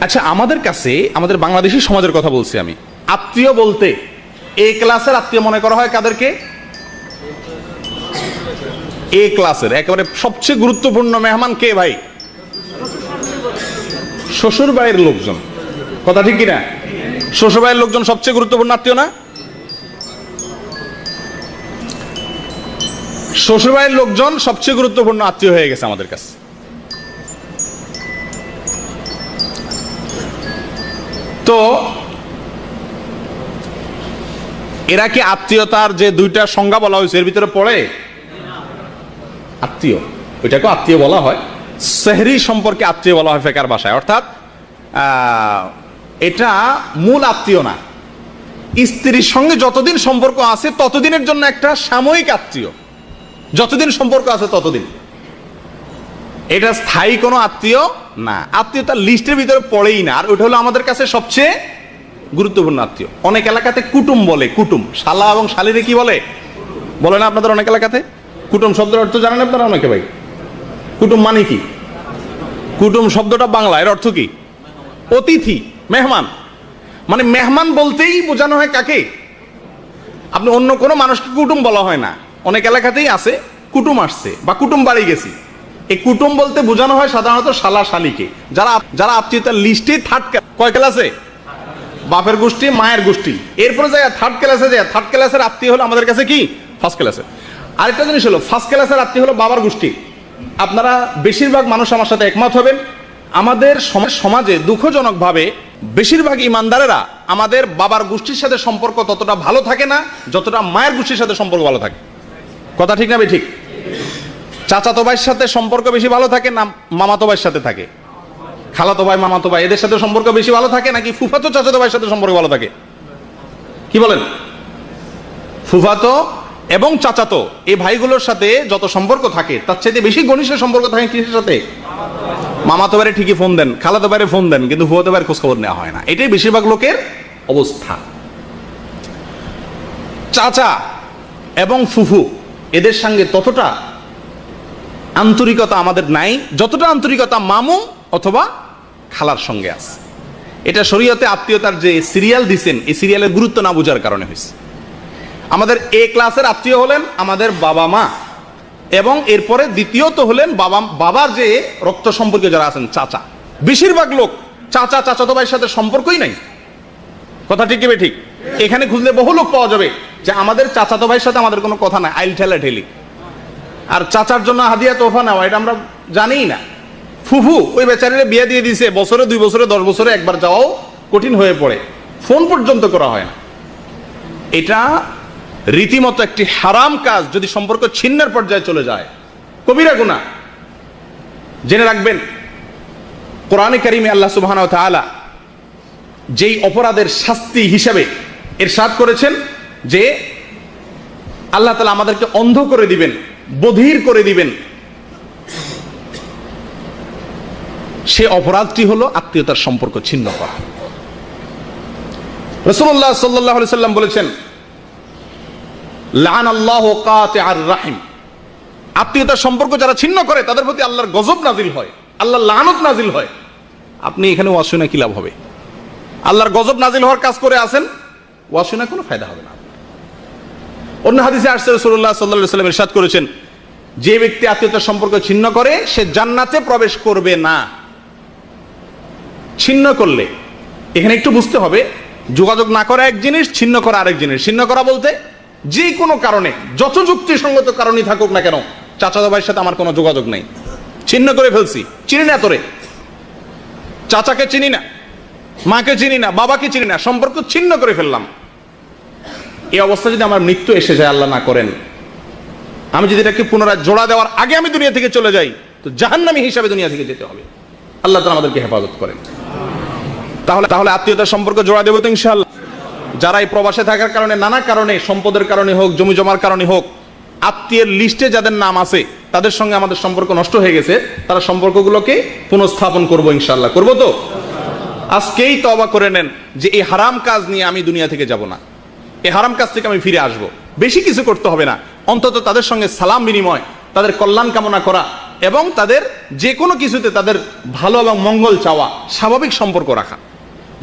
আচ্ছা, আমাদের কাছে, আমাদের বাংলাদেশি সমাজের কথা বলছি আমি, আত্মীয় বলতে এ ক্লাসের আত্মীয় মনে করা হয় কাদেরকে? এ ক্লাসের একেবারে সবচেয়ে গুরুত্বপূর্ণ মেহমান কে ভাই? শ্বশুর বাড়ির লোকজন। কথা ঠিক কিনা? শ্বশুর বাড়ির লোকজন সবচেয়ে গুরুত্বপূর্ণ আত্মীয় না? শ্বশুর বাড়ির লোকজন সবচেয়ে গুরুত্বপূর্ণ আত্মীয় হয়ে গেছে আমাদের কাছে। তো এরা কি আত্মীয়তার যে দুইটা সংজ্ঞা বলা হয়েছে এর ভিতরে পড়ে? আত্মীয়, ওইটাকে আত্মীয় বলা হয়। সেহরি সম্পর্কে আত্মীয় বলা হয় ফেকার ভাষায়, অর্থাৎ এটা মূল আত্মীয় না। স্ত্রীর সঙ্গে যতদিন সম্পর্ক আছে ততদিনের জন্য একটা সাময়িক আত্মীয়, যতদিন সম্পর্ক আছে ততদিন। এটা স্থায়ী কোনো আত্মীয় না, আত্মীয়তার লিস্টের ভিতরে পড়েই না। আর ওটা হলো আমাদের কাছে সবচেয়ে গুরুত্বপূর্ণ আত্মীয়। অনেক এলাকাতে কুটুম বলে, কুটুম, শালা এবং শালিরে কি বলে বলে না আপনাদের অনেক এলাকাতে? কুটুম শব্দের অর্থ জানেন আপনারা অনেকে ভাই? কুটুম মানে কি? কুটুম শব্দটা বাংলা, এর অর্থ কি? অতিথি, মেহমান। মানে মেহমান বলতেই বোঝানো হয় কাকে? আপনি অন্য কোনো মানুষকে কুটুম বলা হয় না। অনেক এলাকাতেই আছে কুটুম আসছে বা কুটুম বাড়ি গেছি, এই কুটুম বলতে বোঝানো হয় সাধারণত শালা শালিকে, যারা আত্মীয়তার লিস্টে থার্ড, কয় ক্লাসে? বাপের গোষ্ঠী, মায়ের গোষ্ঠী, এরপরে যায় থার্ড ক্লাসে। যায় থার্ড ক্লাসের আত্মীয় হলো আমাদের কাছে কি ফার্স্ট ক্লাসে। আরেকটা জিনিস হলো ফার্স্ট ক্লাসের আত্মীয় হলো বাবার গোষ্ঠী। আপনারা বেশিরভাগ মানুষ আমার সাথে একমত হবেন, আমাদের সমাজে দুঃখজনকভাবে বেশিরভাগ ইমানদারেরা আমাদের বাবার গোষ্ঠীর সাথে সম্পর্ক ততটা ভালো থাকে না যতটা মায়ের গোষ্ঠীর সাথে সম্পর্ক ভালো থাকে। কথা ঠিক না ভাই? ঠিক। চাচাতো ভাইয়ের সাথে সম্পর্ক বেশি ভালো থাকে না মামাতো ভাইয়ের সাথে থাকে? খালাতো ভাই, মামাতো ভাই, এদের সাথে সম্পর্ক বেশি ভালো থাকে নাকি ফুফাতো চাচাতো ভাইয়ের সাথে সম্পর্ক ভালো থাকে? কি বলেন? ফুফাতো এবং চাচাতো এই ভাইগুলোর সাথে যত সম্পর্ক থাকে তার চাইতে বেশি ঘনিষ্ঠ সম্পর্ক থাকে কিসের সাথে? মামাতো ভাইরে ঠিকই ফোন দেন, খালাতো ভাইরে ফোন দেন, কিন্তু ফুফাতো ভাইয়ের খোঁজ খবর নেওয়া হয় না। এটাই বেশিরভাগ লোকের অবস্থা। চাচা এবং ফুফু এদের সঙ্গে ততটা আন্তরিকতা আমাদের নাই যতটা আন্তরিকতা মামু অথবা খালার সঙ্গে আছে। এটা শরীয়তে আত্মীয়তার যে সিরিয়াল দিচ্ছেন, এই সিরিয়ালের গুরুত্ব না বোঝার কারণে হয়েছে। আমাদের এ ক্লাসের আত্মীয় হলেন আমাদের বাবা মা, এবং এরপরে দ্বিতীয়ত হলেন বাবার যে রক্ত সম্পর্কে যারা আছেন চাচা। বেশিরভাগ লোক চাচা চাচাতো ভাইয়ের সাথে সম্পর্কই নাই। কথা ঠিক কি ঠিক? এখানে খুঁজলে বহু লোক পাওয়া যাবে যে আমাদের চাচাতো ভাইয়ের সাথে আমাদের কোনো কথা নাই, আইল ঠেলা ঠেলি। আর চাচার জন্য হাদিয়া তোফা নেওয়া এটা আমরা জানিই না। ফুফু ওই বেচারিরে বিয়ে দিয়ে দিছে, বছরে 2 বছরে 10 বছরে একবার যাওয়াও কঠিন হয়ে পড়ে, ফোন পর্যন্ত করা হয় না। এটা রীতিমতো একটি হারাম কাজ। যদি সম্পর্ক ছিন্নের পর্যায়ে চলে যায় কবিরা গুনাহ। জেনে রাখবেন কোরআনে কারিমে আল্লাহ সুবহানাহু ওয়া তাআলা যেই অপরাধের শাস্তি হিসাবে ইরশাদ করেছেন যে আল্লাহ তাআলা আমাদেরকে অন্ধ করে দিবেন, বধির করে দিবেন, সে অপরাধটি হলো আত্মীয়তার সম্পর্ক ছিন্ন করা। রাসূলুল্লাহ সাল্লাল্লাহু আলাইহি সাল্লাম বলেছেন লাআনাল্লাহু কাতিআর রাহিম, আত্মীয়তার সম্পর্ক যারা ছিন্ন করে তাদের প্রতি আল্লাহর গজব নাজিল হয়, আল্লাহর লানত নাজিল হয়। আপনি এখানে ওয়াজ শুনে কি লাভ হবে? আল্লাহর গজব নাজিল হওয়ার কাজ করে আছেন, ওয়াজ শুনে কোনো ফায়দা হবে না। অন্য হাদিসে আসছে রাসূলুল্লাহ সাল্লাল্লাহু আলাইহি সাল্লাম ইরশাদ করেছেন যে ব্যক্তি আত্মীয়তার সম্পর্ক ছিন্ন করে সে জান্নাতে প্রবেশ করবে না। ছিন্ন করলে এখানে একটু বুঝতে হবে, যোগাযোগ না করা এক জিনিস, ছিন্ন করা আরেক জিনিস। ছিন্ন করা বলতে যে কোনো কারণে, যত যুক্তিসঙ্গত কারণই থাকুক না কেন, চাচাতো ভাইয়ের সাথে আমার কোনো যোগাযোগ নেই, ছিন্ন করে ফেলছি, চিনি না তোরে, চাচাকে চিনি না, মাকে চিনি না, বাবাকে চিনি না, সম্পর্ক ছিন্ন করে ফেললাম। এই অবস্থা যদি আমার মৃত্যু এসে যায়, আল্লাহ না করেন, আমি যদি এটাকে পুনরায় জোড়া দেওয়ার আগে আমি দুনিয়া থেকে চলে যাই, তো জাহান্নামী হিসাবে দুনিয়া থেকে যেতে হবে। আল্লাহ তাআলা আমাদেরকে হেফাজত করেন। তাহলে আত্মীয়তার সম্পর্ক জোড়া দেবো তো ইনশাআল্লাহ। যারা এই প্রবাসে থাকার কারণে, নানা কারণে, সম্পদের কারণে হোক, জমি জমার কারণে হোক, আত্মীয়ের লিস্টে যাদের নাম আছে তাদের সঙ্গে আমাদের সম্পর্ক নষ্ট হয়ে গেছে, তারা সম্পর্কগুলোকে পুনঃস্থাপন করব ইনশাআল্লাহ। করবো তো? আজকেই তওবা করে নেন যে এই হারাম কাজ নিয়ে আমি দুনিয়া থেকে যাব না, এই হারাম কাজ থেকে আমি ফিরে আসব। বেশি কিছু করতে হবে না, অন্তত তাদের সঙ্গে সালাম বিনিময়, তাদের কল্যাণ কামনা করা এবং তাদের যে কোনো কিছুতে তাদের ভালো এবং মঙ্গল চাওয়া, স্বাভাবিক সম্পর্ক রাখা।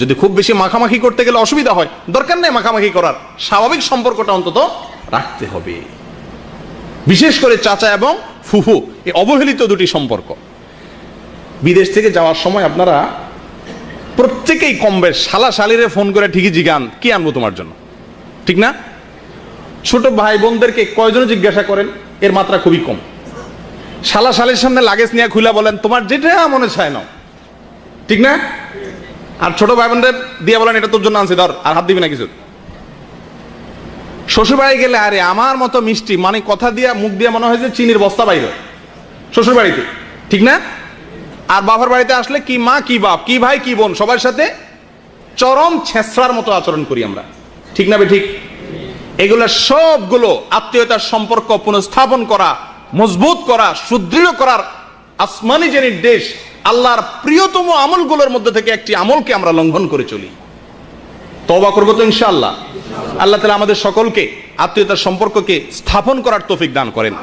যদি খুব বেশি মাখামাখি করতে গেলে অসুবিধা হয়, দরকার নেই মাখামাখি করার, স্বাভাবিক সম্পর্কটা অন্তত রাখতে হবে। বিশেষ করে চাচা এবং ফুফু, এই অবহেলিত দুটি সম্পর্ক। বিদেশ থেকে যাওয়ার সময় আপনারা প্রত্যেকেই কম বেশ শালা শালিরে ফোন করে ঠিকই জিজ্ঞান কি আনবো তোমার জন্য, ঠিক না? ছোট ভাই বোনদেরকে কয়জনে জিজ্ঞাসা করেন? এর মাত্রা খুবই কম। শালা শালির সামনে লাগেজ নিয়ে খুলে বলেন তোমার যেটা মনে চায় নাও, ঠিক না? আর ছোট ভাই বোনদের দিয়ে বলেন এটা তোর জন্য আনছি, ধর, আর হাত দিবি না কিছু। শ্বশুর বাড়ি গেলে আরে আমার মতো মিষ্টি, মানে কথা দিয়া মুখ দিয়ে মনে হয় যে চিনির বস্তা বাইরে শ্বশুর বাড়িতে, ঠিক না? আর বাবার বাড়িতে আসলে কি মা কি বাপ কি ভাই কি বোন সবার সাথে চরম ছেঁচড়ার মতো আচরণ করি আমরা, ঠিক না? ঠিক। এগুলো সবগুলো আত্মীয়তার সম্পর্ক পুনঃস্থাপন করা, মজবুত করা, সুদৃঢ় করার আসমানি যে নির্দেশ, আল্লাহর প্রিয়তম আমলগুলোর মধ্যে থেকে একটি আমলকে আমরা লঙ্ঘন করে চলি। তওবা করবো তো ইনশাআল্লাহ। আল্লাহ তাআলা আমাদের সকলকে আত্মীয়তার সম্পর্ককে স্থাপন করার তৌফিক দান করেন।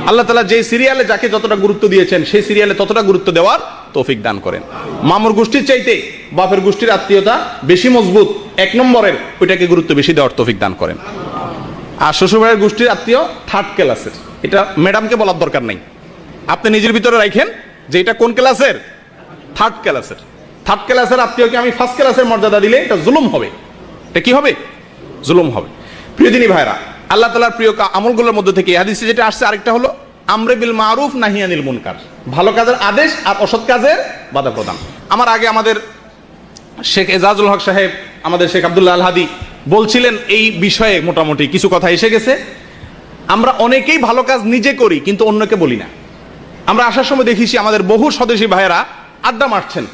আল্লাহ তাআলা যে সিরিয়ালে যাকে যতটা গুরুত্ব দিয়েছেন সেই সিরিয়ালে ততটা গুরুত্ব দেওয়ার তৌফিক দান করেন। মামুর গোষ্ঠীর চাইতে বাপের গোষ্ঠীর আত্মীয়তা বেশি মজবুত, এক নম্বরের, ওইটাকে গুরুত্ব বেশি দেওয়ার তৌফিক দান করেন। আর শ্বশুরবাড়ির গোষ্ঠীর আত্মীয় থার্ড ক্লাসের, এটা ম্যাডামকে বলার দরকার নাই, আপনি নিজের ভিতরে রাখেন যে এটা কোন ক্লাসের? থার্ড ক্লাসের। থার্ড ক্লাসের আত্মীয়কে আমি ফার্স্ট ক্লাসের মর্যাদা দিলে এটা জুলুম হবে। এটা কি হবে? জুলুম হবে। প্রিয় দিনী ভাইরা, আল্লাহ তাআলার প্রিয় আমলগুলোর মধ্যে থেকে হাদিসে যেটা আসছে আরেকটা হলো আমরে বিল মারুফ নাহি আনিল মুনকার, ভালো কাজের আদেশ আর অসৎ কাজের বাধা প্রদান। আমার আগে আমাদের শেখ এজাজুল হক সাহেব, আমাদের শেখ আব্দুল্লাহ আল হাদি বলছিলেন এই বিষয়ে মোটামুটি কিছু কথা এসে গেছে। আমরা অনেকেই ভালো কাজ নিজে করি কিন্তু অন্যকে বলি না। আমরা আসার সময় দেখেছি আমাদের বহু স্বদেশী ভাইয়েরা আড্ডা মারছেন,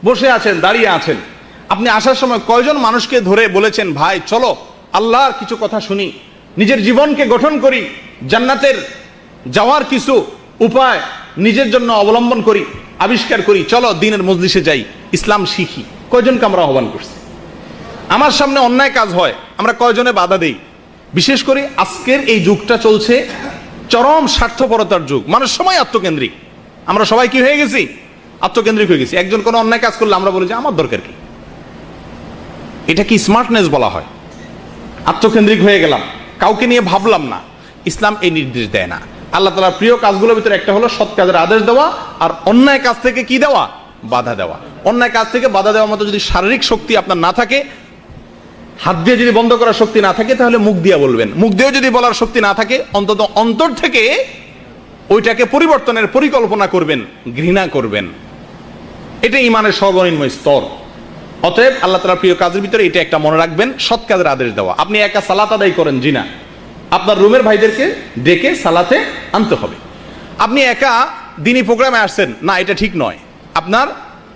বসে আছেন, দাঁড়িয়ে আছেন। আপনি আসার সময় কয়জন মানুষকে ধরে বলেছেন ভাই চলো আল্লাহর কিছু কথা শুনি, নিজের জীবনকে গঠন করি, জান্নাতের যাওয়ার কিছু উপায় নিজের জন্য অবলম্বন করি, আবিষ্কার করি, চলো দিনের মজলিসে যাই, ইসলাম শিখি? কয়জনকে আমরা আহ্বান করছি? আমার সামনে অন্যায় কাজ হয়, আমরা কয়জনে বাধা দেই? বিশেষ করে আজকের এই যুগটা চলছে চরম স্বার্থপরতার যুগ, মানুষ সময় আত্মকেন্দ্রিক। আমরা সবাই কি হয়ে গেছি? আত্মকেন্দ্রিক হয়ে গেছি। একজন কোনো অন্যায় কাজ করলে আমরা বলি যে আমার দরকার কি? এটা কি স্মার্টনেস বলা হয়? আত্মকেন্দ্রিক হয়ে গেলাম, কাউকে নিয়ে ভাবলাম না। ইসলাম এই নির্দেশ দেয় না। আল্লাহ তাআলার প্রিয় কাজগুলোর ভিতরে একটা হলো সৎ কাজের আদেশ দেওয়া, আর অন্যায় কাজ থেকে কি দেওয়া? বাধা দেওয়া। অন্যায় কাজ থেকে বাধা দেওয়ার মতো যদি শারীরিক শক্তি আপনার না থাকে, হাত দিয়ে যদি বন্ধ করার শক্তি না থাকে, তাহলে মুখ দিয়ে বলবেন। মুখ দিয়েও যদি বলার শক্তি না থাকে, অন্তত অন্তর থেকে ওইটাকে পরিবর্তনের পরিকল্পনা করবেন, ঘৃণা করবেন। এটা ঈমানের সর্বনিম্ন স্তর। অতএব আল্লাহ তাআলার প্রিয় কাজের ভিতরে এটা একটা মনে রাখবেন, সৎ কাজের আদেশ দেওয়া। আপনি একা সালাত আদায় করেন, জি না, আপনার রুমের ভাইদেরকে ডেকে সালাতে আনতে হবে। আপনি একা দিনী প্রোগ্রামে আসছেন, না এটা ঠিক নয়। আপনার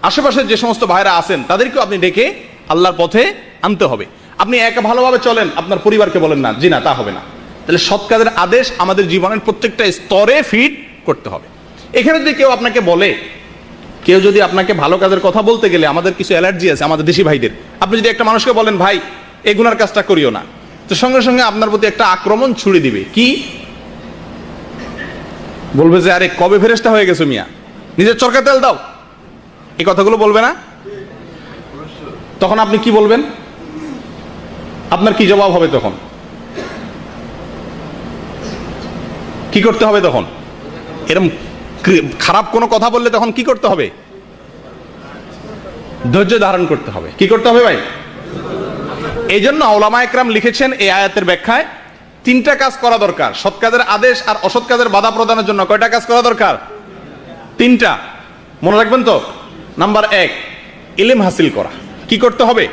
আশেপাশের যে সমস্ত ভাইরা আছেন তাদেরকেও আপনি ডেকে আল্লাহর পথে আনতে হবে। আপনি একা ভালোভাবে চলেন, আপনার পরিবারকে বলেন না, জি না, তা হবে না। তাহলে সৎ কাজের আদেশ আমাদের জীবনের প্রত্যেকটা স্তরে ফিট করতে হবে। এখানে যদি কেউ আপনাকে বলে, কেউ যদি আপনাকে ভালো কাজের কথা বলতে গেলে, আমাদের কিছু অ্যালার্জি আছে আমাদের দেশি ভাইদের, আপনি যদি একটা মানুষকে বলেন ভাই এই গুনার কাজটা করিও না, তো সঙ্গে সঙ্গে আপনার প্রতি একটা আক্রমণ ছুড়ে দিবে। কি বলবে? যে আরে কবে ফেরেশতা হয়ে গেছো মিয়া, নিজের চরকা তেল দাও, এই কথাগুলো বলবে না? তখন আপনি কি বলবেন? আপনার কি জবাব হবে তখন? কি করতে হবে তখন? এরকম খারাপ কোনো কথা বললে তখন কি করতে হবে? ধৈর্য ধারণ করতে হবে। কি করতে হবে ভাই? এই জন্য উলামা একরাম লিখেছেন এই আয়াতের ব্যাখ্যায়, তিনটা কাজ করা দরকার। সৎ কাজের আদেশ আর অসৎ কাজের বাধা প্রদানের জন্য কয়টা কাজ করা দরকার? তিনটা। মনে রাখবেন তো। নাম্বার 1, ইলম হাসিল করা। কি করতে হবে?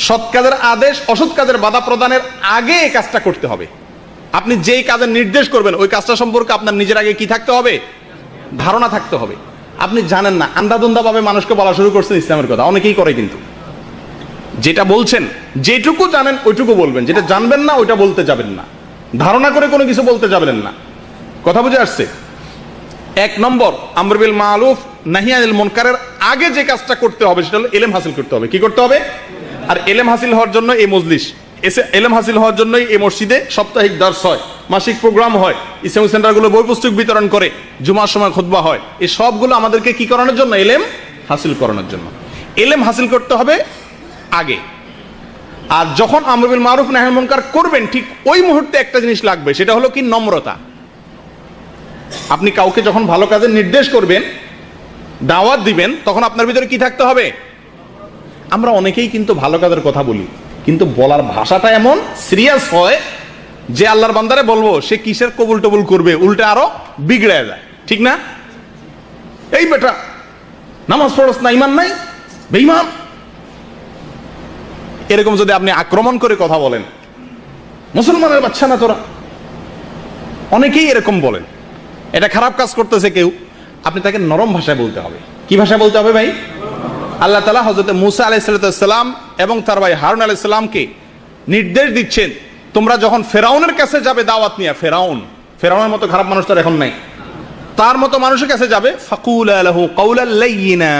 সৎ কাজের আদেশ অসৎ কাজের বাধা প্রদানের আগে এই কাজটা করতে হবে। আপনি যেই কাজের নির্দেশ করবেন ওই কাজটা সম্পর্কে আপনার নিজের আগে কি থাকতে হবে? ধারণা থাকতে হবে। আপনি জানেন না, আন্দাদুন্দা ভাবে মানুষকে বলা শুরু করছেন ইসলামের কথা, অনেকেই করে, কিন্তু যেটা বলছেন যেটুকু জানেন ওইটুকু বলবেন, যেটা জানবেন না ওইটা বলতে যাবেন না। ধারণা করে কোনো কিছু বলতে যাবেন না। কথা বুঝে আসছে? 1 নম্বর, আমর বিল মারুফ নাহি আনিল মুনকারের আগে যে কাজটা করতে হবে সেটা হলো ইলম হাসিল করতে হবে। কি করতে হবে? আর ইলম হাসিল হওয়ার জন্য এই মজলিস, ইলম হাসিল হওয়ার জন্যই এই মসজিদে সাপ্তাহিক দর্স হয়, মাসিক প্রোগ্রাম হয়, ইসলামিক সেন্টারগুলো বই পুস্তক বিতরণ করে, জুমার সময় খুতবা হয়। এই সবগুলো আমাদেরকে কি করানোর জন্য? ইলম হাসিল করানোর জন্য। ইলম হাসিল করতে হবে আগে। আর যখন আমর বিল মারুফ নাহি আনিল মুনকার করবেন, ঠিক ওই মুহূর্তে একটা জিনিস লাগবে, সেটা হলো কি? নম্রতা। আপনি কাউকে যখন ভালো কাজের নির্দেশ করবেন, দাওয়াত দিবেন, তখন আপনার ভিতরে কি থাকতে হবে? আমরা অনেকেই কিন্তু ভালো কাজের কথা বলি, কিন্তু বলার ভাষাটা এমন সিরিয়াস হয় যে আল্লাহর বান্দারে বলবো, সে কিসের কবুল টবুল করবে, উল্টে আরো বিগড়ে যায়। ঠিক না? এই বেটা নামাজ পড়স না, ইমান নাই, বেঈমান, এরকম যদি আপনি আক্রমণ করে কথা বলেন, মুসলমানের বাচ্চা না তোরা, অনেকেই এরকম বলেন। এটা খারাপ কাজ করতেছে কেউ, আপনি তাকে নরম ভাষায় বলতে হবে। কি ভাষায় বলতে হবে ভাই? আল্লাহ তাআলা হযরত মূসা আলাইহিস সালাম এবং তার ভাই হারুন আলাইহিস সালামকে নির্দেশ দিচ্ছেন, তোমরা যখন ফেরাউনের কাছে যাবে দাওয়াত নিয়ে, ফেরাউনের মতো খারাপ মানুষ তার এখন নাই, তার মতো মানুষের কাছে যাবে, ফাকুলা লাহু কাওলাল লাইয়িনা,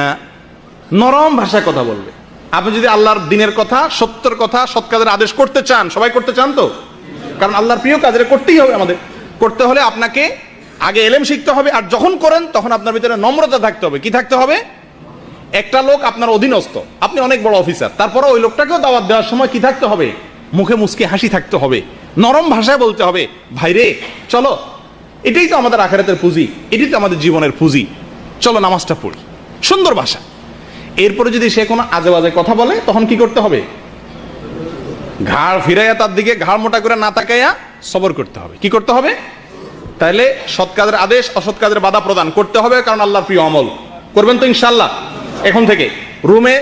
নরম ভাষায় কথা বলবে। আপনি যদি আল্লাহর দ্বীনের কথা, সত্যের কথা, সৎ কাজের আদেশ করতে চান, সবাই করতে চান তো, কারণ আল্লাহর প্রিয় কাজ এটা করতেই হবে। আমাদের করতে হলে আপনাকে আগে ইলম শিখতে হবে, আর যখন করেন তখন আপনার ভিতরে নম্রতা থাকতে হবে। কি থাকতে হবে? একটা লোক আপনার অধীনস্থ, আপনি অনেক বড় অফিসার, তারপরে ওই লোকটাকেও দাওয়াত দেওয়ার সময় কি থাকতে হবে? মুখে মুচকি হাসি থাকতে হবে, নরম ভাষায় বলতে হবে, ভাইরে চলো, এটাই তো আমাদের আখিরাতের পুঁজি, এটাই তো আমাদের জীবনের পুঁজি, চলো নামাজটা পড়ি, সুন্দর ভাষা। এরপরে যদি সে কোনো আজে বাজে কথা বলে, তখন কি করতে হবে? ঘাড় ফিরাইয়া তার দিকে ঘাড় মোটা করে না তাকাইয়া সবর করতে হবে। কি করতে হবে? তাইলে সৎ কাজের আদেশ, অসৎ কাজের বাধা প্রদান করতে হবে, কারণ আল্লাহর প্রিয় আমল। করবেন তো ইনশাআল্লাহ? এখন থেকে রুমে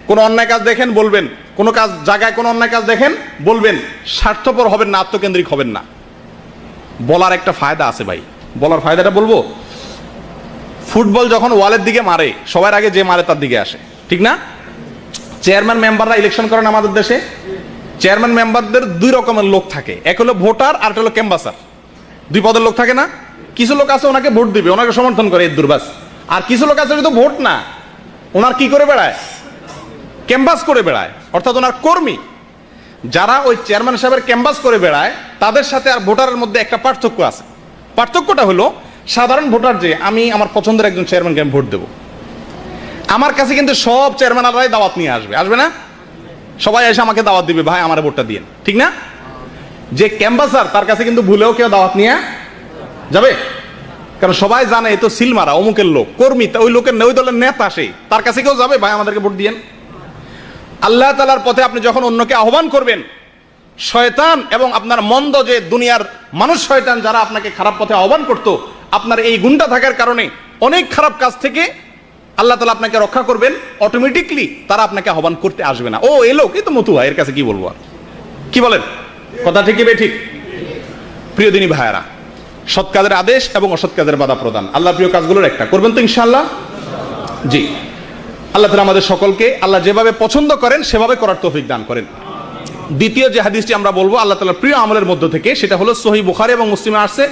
কোনো অন্যায় কাজ দেখেন বলবেন, কোনো কাজ জায়গায় কোনো অন্যায় কাজ দেখেন বলবেন, স্বার্থপর হবেন না, আত্মকেন্দ্রিক হবেন না। বলার একটা ফায়দা আছে ভাই, বলার ফায়দাটা বলবো। ফুটবল যখন ওয়ালের দিকে মারে, সবার আগে যে মারে তার দিকে আসে, ঠিক না? চেয়ারম্যান মেম্বাররা ইলেকশন করেন আমাদের দেশে। চেয়ারম্যান মেম্বারদের 2 রকমের লোক থাকে, এক হলো ভোটার আর একটা হলো ক্যাম্বাসার। 2 পদের লোক থাকে না? কিছু লোক আছে ওনাকে ভোট দিবে, ওনাকে সমর্থন করে, এর দুর্বাস। আর কিছু লোক আছে কিন্তু ভোট না, ওনার কি করে বেড়ায়? ক্যাম্বাস করে বেড়ায়, অর্থাৎ ওনার কর্মী। যারা ওই চেয়ারম্যান সাহেবের ক্যাম্বাস করে বেড়ায়, তাদের সাথে আর ভোটারের মধ্যে একটা পার্থক্য আছে। পার্থক্যটা হলো, সাধারণ ভোটার যে আমি আমার পছন্দের একজন চেয়ারম্যানকে আমি ভোট দেবো, আমার কাছে কিন্তু সব চেয়ারম্যানরাই দাওয়াত নিয়ে আসবে, আসবে না? সবাই এসে আমাকে দাওয়াত দিবে, ভাই আমার ভোটটা দিয়েন, ঠিক না? যে ক্যাম্বাসার, তার কাছে কিন্তু ভুলেও কেউ দাওয়াত নিয়ে যাবে, কারণ সবাই জানে এ তো সিলমারা, অমুকের লোক, কর্মী, ওই লোকের ওই দলের নেতা, আসে তার কাছে কেউ যাবে, ভাই আমাদেরকে ভোট দিয়েন। আল্লাহ তাআলার পথে আপনি যখন অন্যকে আহ্বান করবেন, শয়তান এবং আপনার মন্দ যে দুনিয়ার মানুষ শয়তান যারা আপনাকে খারাপ পথে আহ্বান করত, আপনার এই গুণটা থাকার কারণে অনেক খারাপ কাজ থেকে আল্লাহ তাআলা আপনাকে রক্ষা করবেন। অটোমেটিকলি তারা আপনাকে আহ্বান করতে আসবে না। ও এই লোক, এই তো মতুয়া, এর কাছে কি বলবো আর, কি বলেন? কথা ঠিক কি ঠিক? প্রিয় দিনী ভাইয়েরা, সৎ কাজের আদেশ এবং অসৎ কাজের বাধা প্রদান আল্লাহর প্রিয় কাজগুলোর একটা। করবেন তো ইনশাআল্লাহ? জি। আল্লাহ তাআলা আমাদের সকলকে আল্লাহ যেভাবে পছন্দ করেন সেভাবে করার তৌফিক দান করেন। দ্বিতীয় যে হাদিসটি আমরা বলবো আল্লাহ তাআলার প্রিয় আমলের মধ্য থেকে, সেটা হলো সহিহ বুখারী এবং মুসলিমে আসছে,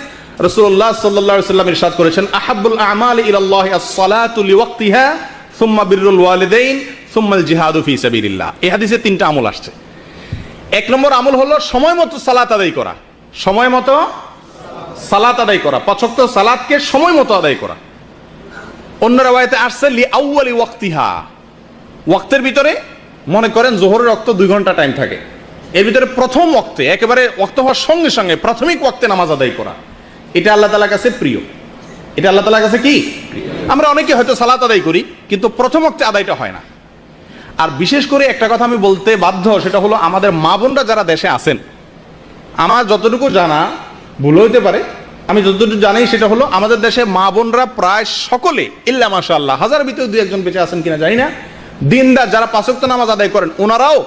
রাসূলুল্লাহ সাল্লাল্লাহু আলাইহি ওয়াসাল্লাম ইরশাদ করেছেন, আহাব্বুল আমালি ইলাল্লাহি আস-সালাতু লিওয়াক্তিহা সুম্মা বিররুল ওয়ালিদাইন সুম্মাল জিহাদু ফি সাবিলিল্লাহ। এই হাদিসে 3টা আমল আসছে। 1 নম্বর আমল হলো সময় মতো সালাত আদায় করা, সময় মতো সালাত আদায় করা, 5 ওয়াক্ত সালাতকে সময় মতো আদায় করা। অন্য রাওয়ায়াতে আসছে লি আউয়ালি ওয়াক্তিহা, ওয়াক্তের ভিতরে মনে করেন যোহরের ওয়াক্ত 2 ঘন্টা টাইম থাকে, এর ভিতরে প্রথম ওয়াক্তে একেবারে ওয়াক্ত হওয়ার সঙ্গে সঙ্গে প্রাথমিক ওয়াক্তে নামাজ আদায় করা, এটা আল্লাহ তাআলার কাছে প্রিয়। এটা আল্লাহ তাআলার কাছে কি? আমরা অনেকে হয়তো সালাত আদায় করি, কিন্তু প্রথম ওয়াক্তে আদায়টা হয় না। আর বিশেষ করে একটা কথা আমি বলতে বাধ্য, সেটা হলো আমাদের মা বোনরা যারা দেশে আছেন, আমার যতটুকু জানা, ভুল হইতে পারে, আমি যতটুকু জানি সেটা হলো আমাদের দেশে মা বোনরা প্রায় সকলে ইল্লা মাশাআল্লাহ, 1000 ভিতরে 2-1 বেঁচে আছেন কিনা জানি না, দিনদার যারা 5 ওয়াক্ত নামাজ আদায় করেন, ওনারাও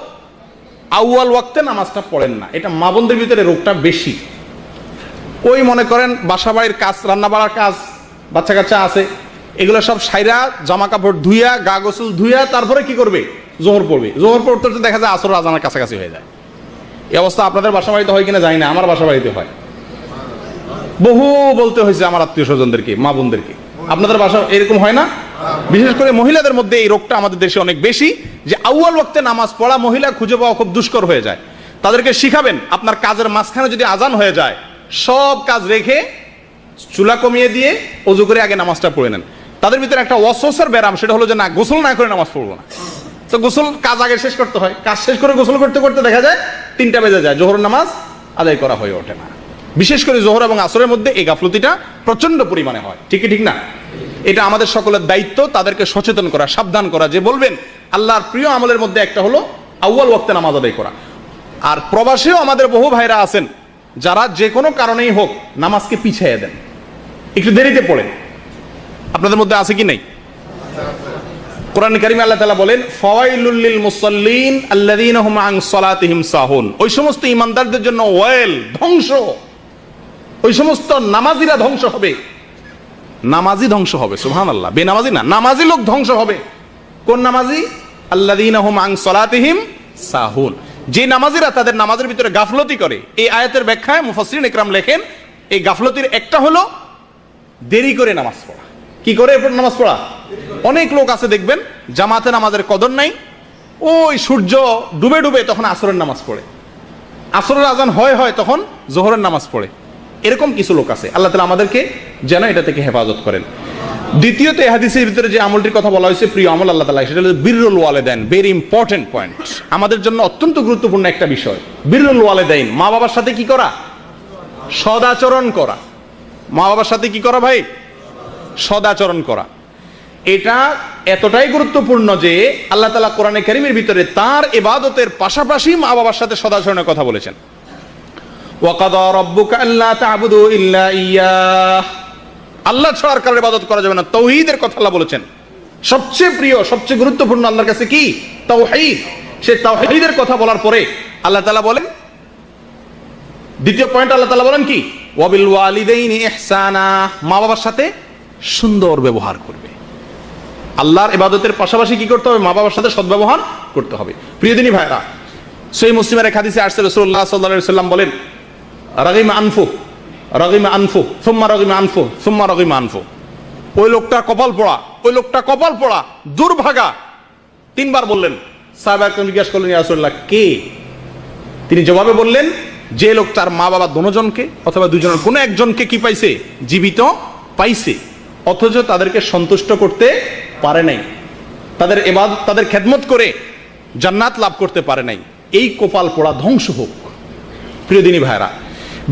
আউয়াল ওয়াক্তে নামাজটা পড়েন না। এটা মা বোনদের ভিতরে রোগটা বেশি। ওই মনে করেন বাসা বাড়ির কাজ, রান্না বাড়ার কাজ, বাচ্চা কাচ্চা আছে, এগুলো সব সাইরা জামা কাপড় ধুইয়া, গা গোসল ধুইয়া তারপরে কি করবে? জোহর পড়বে। জোহর পড়তে দেখা যায় আসর আজানের কাছাকাছি হয়ে যায়। এই অবস্থা আপনাদের বাসা বাড়িতে হয় কিনা জানি না, আমার বাসা বাড়িতে হয়। বহু বলতে হয়েছে আমার আত্মীয় স্বজনদেরকে, মা বোনদেরকে, আপনাদের বাসা এরকম হয় না? বিশেষ করে মহিলাদের মধ্যে এই রোগটা আমাদের দেশে অনেক বেশি, যে আউয়াল ওয়াক্তে নামাজ পড়া মহিলা খুঁজে পাওয়া খুব দুষ্কর হয়ে যায়। তাদেরকে শিখাবেন আপনার কাজের মাঝখানে যদি আজান হয়ে যায়, সব কাজ রেখে চুলা কমিয়ে দিয়ে ওযু করে আগে নামাজটা পড়ে নেন। তাদের ভিতরে একটা ওয়াসওয়াসার ব্যারাম, সেটা হলো যে না, গোসল না করে নামাজ পড়বো না। তো গোসল কাজ আগে শেষ করতে হয়, কাজ শেষ করে গোসল করতে করতে দেখা যায় 3টা বেজে যায়, জোহর নামাজ আদায় করা হয়ে ওঠে না। বিশেষ করে জোহর এবং আসরের মধ্যে এই গাফলতিটা প্রচন্ড পরিমাণে হয়, ঠিকই ঠিক না? এটা আমাদের সকলের দায়িত্ব তাদেরকে সচেতন করা, সাবধান করা, যে বলবেন আল্লাহর প্রিয় আমলের মধ্যে একটা হলো আউয়াল ওয়াক্তে নামাজ আদায় করা। আর প্রবাসেও আমাদের বহু ভাইরা আছেন যারা যে কোনো কারণেই হোক নামাজকে পিছিয়ে দেন, একটু দেরিতে পড়েন। আপনাদের মধ্যে আছে কি নাই? কোরআন কারীমে আল্লাহ তাআলা বলেন, ফাওয়াইলুল লিল মুসাল্লিন আল্লাযীনা হুম আন সালাতিহিম সাহুন। ওই সমস্ত ঈমানদারদের জন্য ওয়াইল, ধ্বংস। ওই সমস্ত নামাজিরা ধ্বংস হবে, নামাজি ধ্বংস হবে। সুবহানাল্লাহ, বেনামাজি না, নামাজি লোক ধ্বংস হবে। কোন নামাজি? আল্লাযীনা হুম আন সালাতিহিম সাহুন, যে নামাজিরা তাদের নামাজের ভিতরে গাফলতি করে। এই আয়াতের ব্যাখ্যায় মুফাসসিরিন ইকরাম লেখেন, এই গাফলতির একটা হলো দেরি করে নামাজ পড়া। কি করে এরপর নামাজ পড়া? অনেক লোক আছে দেখবেন জামাতে নামাজের কদর নাই, ওই সূর্য ডুবে ডুবে তখন আসরের নামাজ পড়ে, আসরের আজান হয় তখন জোহরের নামাজ পড়ে। এরকম কিছু লোক আছে। আল্লাহ তাআলা আমাদেরকে যেন এটা থেকে হেফাজত করেন। দ্বিতীয়ত এই হাদিসের ভিতরে যে আমলটির কথা বলা হয়েছে, প্রিয় আমল আল্লাহ তাআলা, সেটা হলো বিররুল ওয়ালিদাইন। ভেরি ইম্পর্টেন্ট পয়েন্ট, আমাদের জন্য অত্যন্ত গুরুত্বপূর্ণ একটা বিষয়। বিররুল ওয়ালিদাইন, মা বাবার সাথে কি করা? সদাচরণ করা। মা বাবার সাথে কি করা ভাই? সদাচরণ করা। এটা এতটাই গুরুত্বপূর্ণ যে আল্লাহ তাআলা কোরআনে কারীমের ভিতরে তার ইবাদতের পাশাপাশি মা বাবার সাথে সদাচরণের কথা বলেছেন। ওয়া কাদা রাব্বুকা আল্লা তা'বুদু ইল্লা ইয়াহ, আল্লাহ ছাড়া কারোর ইবাদত করা যাবে না। তাওহীদের কথা আল্লাহ বলেছেন। সবচেয়ে প্রিয়, সবচেয়ে গুরুত্বপূর্ণ আল্লাহর কাছে কি? তাওহীদ। সেই তাওহীদের কথা বলার পরে আল্লাহ তাআলা বলেন, দ্বিতীয় পয়েন্ট আল্লাহ তাআলা বলেন কি? ওয়া বিল ওয়ালিদাইনি ইহসানা, মা বাবার সাথে সুন্দর ব্যবহার করবে। আল্লাহর ইবাদতের পাশাপাশি কি করতে হবে? মা বাবার সাথে সদ্ব্যবহার করতে হবে। প্রিয় দিনী ভাইরা, সহিহ মুসলিমের এক হাদিসে আসছে, রাসূলুল্লাহ সাল্লাল্লাহু আলাইহি ওয়াসাল্লাম বলেন, রাগিমা আনফু, রাগিমা আনফু, সুম্মা রাগিমা আনফু, সুম্মা রাগিমা আনফু। ওই লোকটা কপাল পোড়া, ওই লোকটা কপাল পোড়া, দুর্ভাগা। 3বার বললেন। সাহাবায়ে কেরাম জিজ্ঞাসা করলেন, ইয়া রাসূলুল্লাহ, কে? তিনি জবাবে বললেন, যে লোক তার মা বাবা দুজনকে অথবা দুজনের কোনো একজনকে কি পাইছে? জীবিত পাইছে, অথচ তাদেরকে সন্তুষ্ট করতে পারে নাই, তাদের ইবাদত, তাদের খেদমত করে জান্নাত লাভ করতে পারে নাই। এই কপাল পোড়া ধ্বংস হোক। প্রিয় দিনী ভাইরা,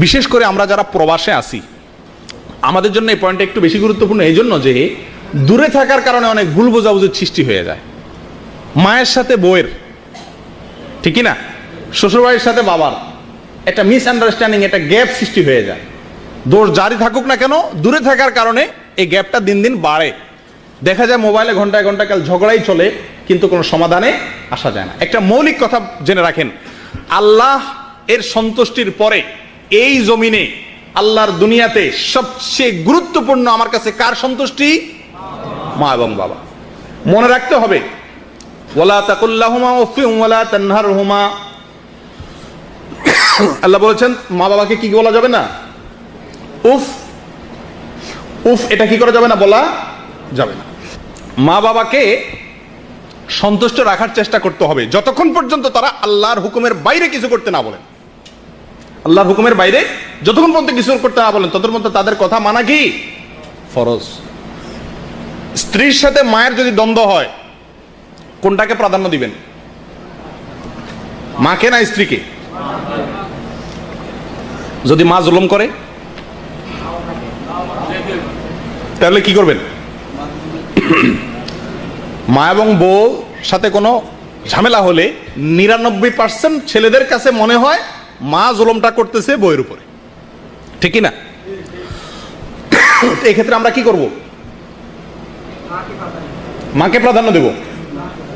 বিশেষ করে আমরা যারা প্রবাসে আছি, আমাদের জন্য এই পয়েন্টটা একটু বেশি গুরুত্বপূর্ণ এই জন্য যে দূরে থাকার কারণে অনেক ভুল বোঝাবুঝির সৃষ্টি হয়ে যায়। মায়ের সাথে বউয়ের, ঠিকই না, শ্বশুরবাড়ির সাথে বাবার একটা মিসআন্ডারস্ট্যান্ডিং, একটা গ্যাপ সৃষ্টি হয়ে যায়। দোষ জারি থাকুক না কেন, দূরে থাকার কারণে এই গ্যাপটা দিন দিন বাড়ে। দেখা যায় মোবাইলে ঘন্টায় ঘন্টা কাল ঝগড়াই চলে, কিন্তু কোনো সমাধানে আসা যায় না। একটা মৌলিক কথা জেনে রাখেন, আল্লাহ এর সন্তুষ্টির পরে এই জমিনে, আল্লাহর দুনিয়াতে সবচেয়ে গুরুত্বপূর্ণ আমার কাছে কার সন্তুষ্টি? মা এবং বাবা। মনে রাখতে হবে, ওয়ালা তাকুল্লাহুমা উফিন ওয়ালা তানহারহুমা। আল্লাহ বলেছেন মা বাবাকে কি বলা যাবে না? উফ, উফ, এটা কি করা যাবে না? বলা যাবে না। মা বাবাকে সন্তুষ্ট রাখার চেষ্টা করতে হবে যতক্ষণ পর্যন্ত তারা আল্লাহর হুকুমের বাইরে কিছু করতে না বলেন। আল্লাহর হুকুমের বাইরে যতক্ষণ পর্যন্ত কিছু করতে না বলেন, ততক্ষণ পর্যন্ত তাদের কথা মানা কি ফরজ। স্ত্রীর সাথে মায়ের যদি দ্বন্দ্ব হয়, কোনটাকে প্রাধান্য দিবেন? মাকে না স্ত্রীকে? যদি মা জুলুম করে তাহলে কি করবেন? মা এবং বউ সাথে কোনো ঝামেলা হলে 99% ছেলেদের কাছে মনে হয় মা জুলুমটা করতেছে বউয়ের উপরে, ঠিক না? এই ক্ষেত্রে আমরা কি করব? মাকে প্রাধান্য দেব।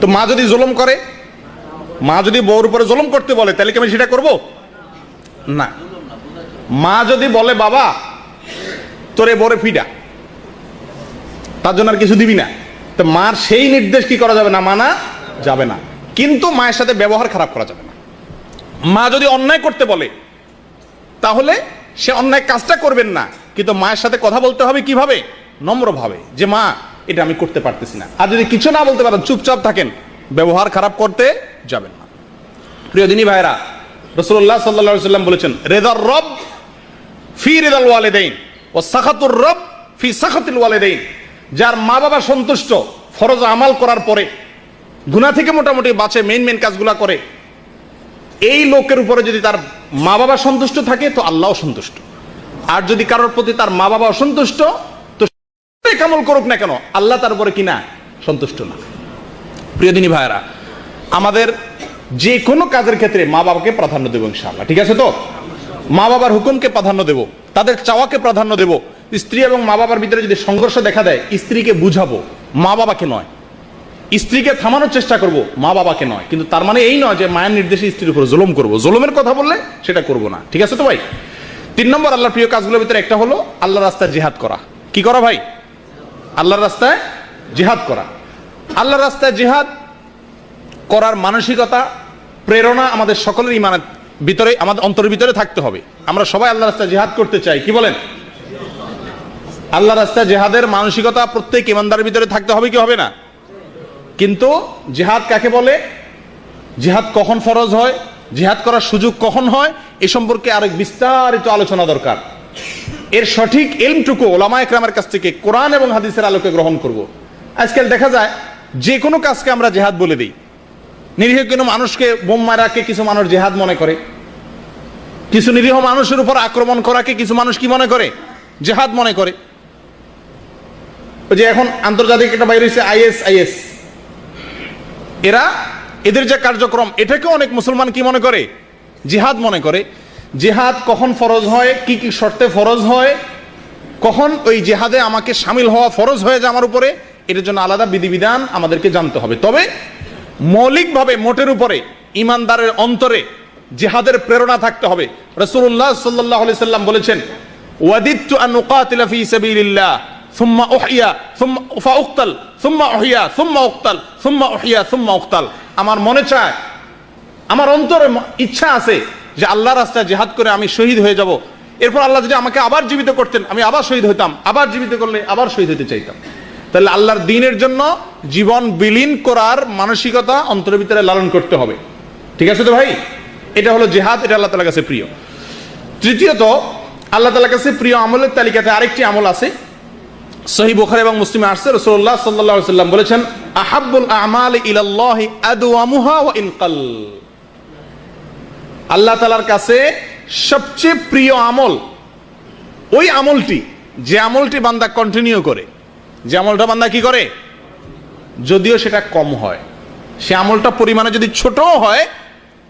তো মা যদি জুলুম করে, মা যদি বউর উপরে জুলুম করতে বলে, তাহলে কি আমি সেটা করব না? মা যদি বলে বাবা তোরে বরে ফিডা, তার জন্য আর কিছু দিবি না, তো মার সেই নির্দেশ কি করা যাবে না? মানা যাবে না। কিন্তু মায়ের সাথে ব্যবহার খারাপ করা যাবে না। মা যদি অন্যায় করতে বলে তাহলে সে অন্যায় কাজটা করবেন না, কিন্তু মায়ের সাথে কথা বলতে হবে কিভাবে? নম্রভাবে, যে মা এটা আমি করতে পারতেছি না। আর যদি কিছু না বলতে পারেন, চুপচাপ থাকেন, ব্যবহার খারাপ করতে যাবেন না। প্রিয় দিনী ভাইরা, রাসূলুল্লাহ সাল্লাল্লাহু আলাইহি ওয়াসাল্লাম বলেছেন, রিদার রব ফি রিদাল ওয়ালিদাইন ওয়া সাখাতুর রব ফি সাখাতিল ওয়ালিদাইন। যার মা বাবা সন্তুষ্ট, ফরজ আমাল করার পরে গুনাহ থেকে মোটামুটি বাঁচে, মেইন কাজগুলা করে, এই লোকের উপরে যদি তার মা বাবা সন্তুষ্ট থাকে তো আল্লাহও সন্তুষ্ট। আর যদি কারোর প্রতি তার মা বাবা অসন্তুষ্ট, তো আমল করুক না কেন, আল্লাহ তার উপরে কিনা সন্তুষ্ট না। প্রিয় দিনী ভাইরা, আমাদের যে কোনো কাজের ক্ষেত্রে মা বাবাকে প্রাধান্য দেব ইনশাআল্লাহ, ঠিক আছে তো? মা বাবার হুকুমকে প্রাধান্য দেব, তাদের চাওয়াকে প্রাধান্য দেব। স্ত্রী এবং মা বাবার ভিতরে যদি সংঘর্ষ দেখা দেয়, স্ত্রীকে বুঝাবো, মা বাবাকে নয়। স্ত্রীকে থামানোর চেষ্টা করব, মা বাবাকে নয়। কিন্তু তার মানে এই নয় যে মায়ের নির্দেশে স্ত্রীর উপর জুলুম করব, জুলুমের কথা বললে সেটা করব না, ঠিক আছে তো ভাই? 3 নম্বর আল্লাহর প্রিয় কাজগুলোর ভিতরে একটা হলো আল্লাহর রাস্তায় জিহাদ করা। কি করা ভাই? আল্লাহর রাস্তায় জিহাদ করা। আল্লাহর রাস্তায় জিহাদ করার মানসিকতা, প্রেরণা আমাদের সকলের ইমানের ভিতরে, আমাদের অন্তরের ভিতরে থাকতে হবে। আমরা সবাই আল্লাহর রাস্তায় জিহাদ করতে চাই, কি বলেন? আল্লাহর রাস্তায় জিহাদের মানসিকতা প্রত্যেক ইমানদারের ভিতরে থাকতে হবে, কি হবে না? কিন্তু জিহাদ কাকে বলে, জিহাদ কখন ফরজ হয়, জিহাদ করার সুযোগ কখন হয়, এ সম্পর্কে আরেক বিস্তারিত আলোচনা দরকার। এর সঠিক ইলমটুকু উলামায়ে কেরামের কাছ থেকে কোরআন এবং হাদিসের আলোকে গ্রহণ করব। আজকাল দেখা যায় যে কোনো কাজকে আমরা জিহাদ বলে দিই। নিরীহ কোনো মানুষকে বোম মারাকে কিছু মানুষ জিহাদ মনে করে, কিছু নিরীহ মানুষের উপর আক্রমণ করাকে কিছু মানুষ কি মনে করে? জিহাদ মনে করে। যে এখন আন্তর্জাতিক একটা বাইরে হয়েছে আইএস, এদের যে কার্যক্রম, এটাকে অনেক মুসলমান কি মনে করে? জিহাদ মনে করে। জিহাদ কখন ফরজ হয়, কি কি শর্তে ফরজ হয়, কখন ওই জিহাদে আমাকে শামিল হওয়া ফরজ হয়ে যায় আমার উপরে, এটার জন্য আলাদা বিধিবিধান আমাদেরকে জানতে হবে। তবে মৌলিকভাবে মোটের উপরে ইমানদারের অন্তরে জিহাদের প্রেরণা থাকতে হবে। রাসূলুল্লাহ সাল্লাল্লাহু আলাইহি সাল্লাম বলেছেন, ওয়াদিতু আন উকাতিলা ফি সাবিলিল্লাহ সুম্মা উহইয়া সুম্মা ফাউক্তাল সুম্মা উহইয়া সুম্মা উক্তাল সুম্মা উহইয়া সুম্মা উক্তাল। আমার মনে চায়, আমার অন্তরে ইচ্ছা আছে যে আল্লাহর রাস্তায় জিহাদ করে আমি শহীদ হয়ে যাব, এরপর আল্লাহ যদি আমাকে আবার জীবিত করতেন, আমি আবার শহীদ হইতাম, আবার জীবিত করলে আবার শহীদ হতে চাইতাম। তাহলে আল্লাহর দ্বীনের জন্য জীবন বিলীন করার মানসিকতা অন্তরের ভিতরে লালন করতে হবে, ঠিক আছে তো ভাই? এটা হলো জিহাদ, এটা আল্লাহ তাআলার কাছে প্রিয়। তৃতীয়ত, আল্লাহ তাআলার কাছে প্রিয় আমলের তালিকাতে আরেকটি আমল আছে, সহিহ বুখারী এবং মুসলিমে আসছে। রাসূলুল্লাহ সাল্লাল্লাহু আলাইহি ওয়াসাল্লাম বলেছেন, আহাব্বুল আমালি ইলাল্লাহি আদওয়ামুহা ওয়া ইন কাল। আল্লাহ তাআলার কাছে সবচেয়ে প্রিয় আমল ওই আমলটি, যে আমলটি বান্দা কন্টিনিউ করে, যে আমলটা বান্দা কি করে, যদিও সেটা কম হয়, সে আমলটা পরিমাণে যদি ছোটও হয়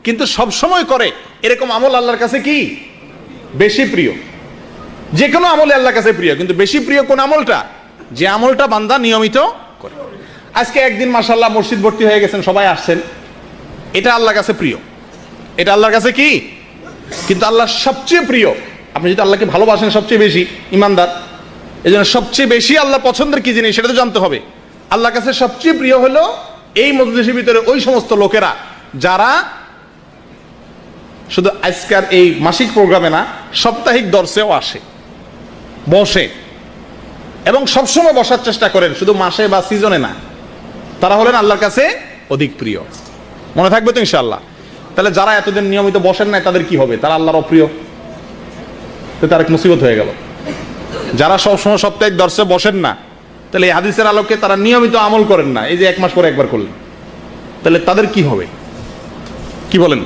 কিন্তু সব সময় করে, এরকম আমল আল্লাহর কাছে কি বেশি প্রিয়। যে কোনো আমলে আল্লাহর কাছে প্রিয়, কিন্তু বেশি প্রিয় কোন আমলটা? যে আমলটা বান্দা নিয়মিত করে। আজকে একদিন মাশাআল্লাহ মসজিদ ভর্তি হয়ে গেছেন, সবাই আসছেন, এটা আল্লাহর কাছে প্রিয়, এটা আল্লাহর কাছে কি, কিন্তু আল্লাহ সবচেয়ে প্রিয়। আপনি যদি আল্লাহকে ভালোবাসেন সবচেয়ে বেশি, ইমানদার, এই জন্য সবচেয়ে বেশি আল্লাহ পছন্দের কি জিনিস সেটা তো জানতে হবে। আল্লাহর কাছে সবচেয়ে প্রিয় হলো এই মজলিসের ভিতরে ওই সমস্ত লোকেরা যারা শুধু আজকের এই মাসিক প্রোগ্রামে না, সাপ্তাহিক দর্শেও আসে, বসে এবং সবসময় বসার চেষ্টা করেন, শুধু মাসে বা সিজনে না। তারা হলেন আল্লাহর কাছে অধিক প্রিয়। মনে থাকবে তো ইনশাআল্লাহ? তাহলে যারা এতদিন নিয়মিত বসেন নাই তাদের কি হবে? তারা আল্লাহর অপ্রিয়, তো তার এক মুসিবত হয়ে গেল। যারা সবসময় সাপ্তাহিক দর্শে বসেন না, তাহলে এই হাদিসের আলোকে তারা নিয়মিত আমল করেন না, এই যে 1 মাস পরে একবার করলেন, তাহলে তাদের কি হবে? কি বলেন,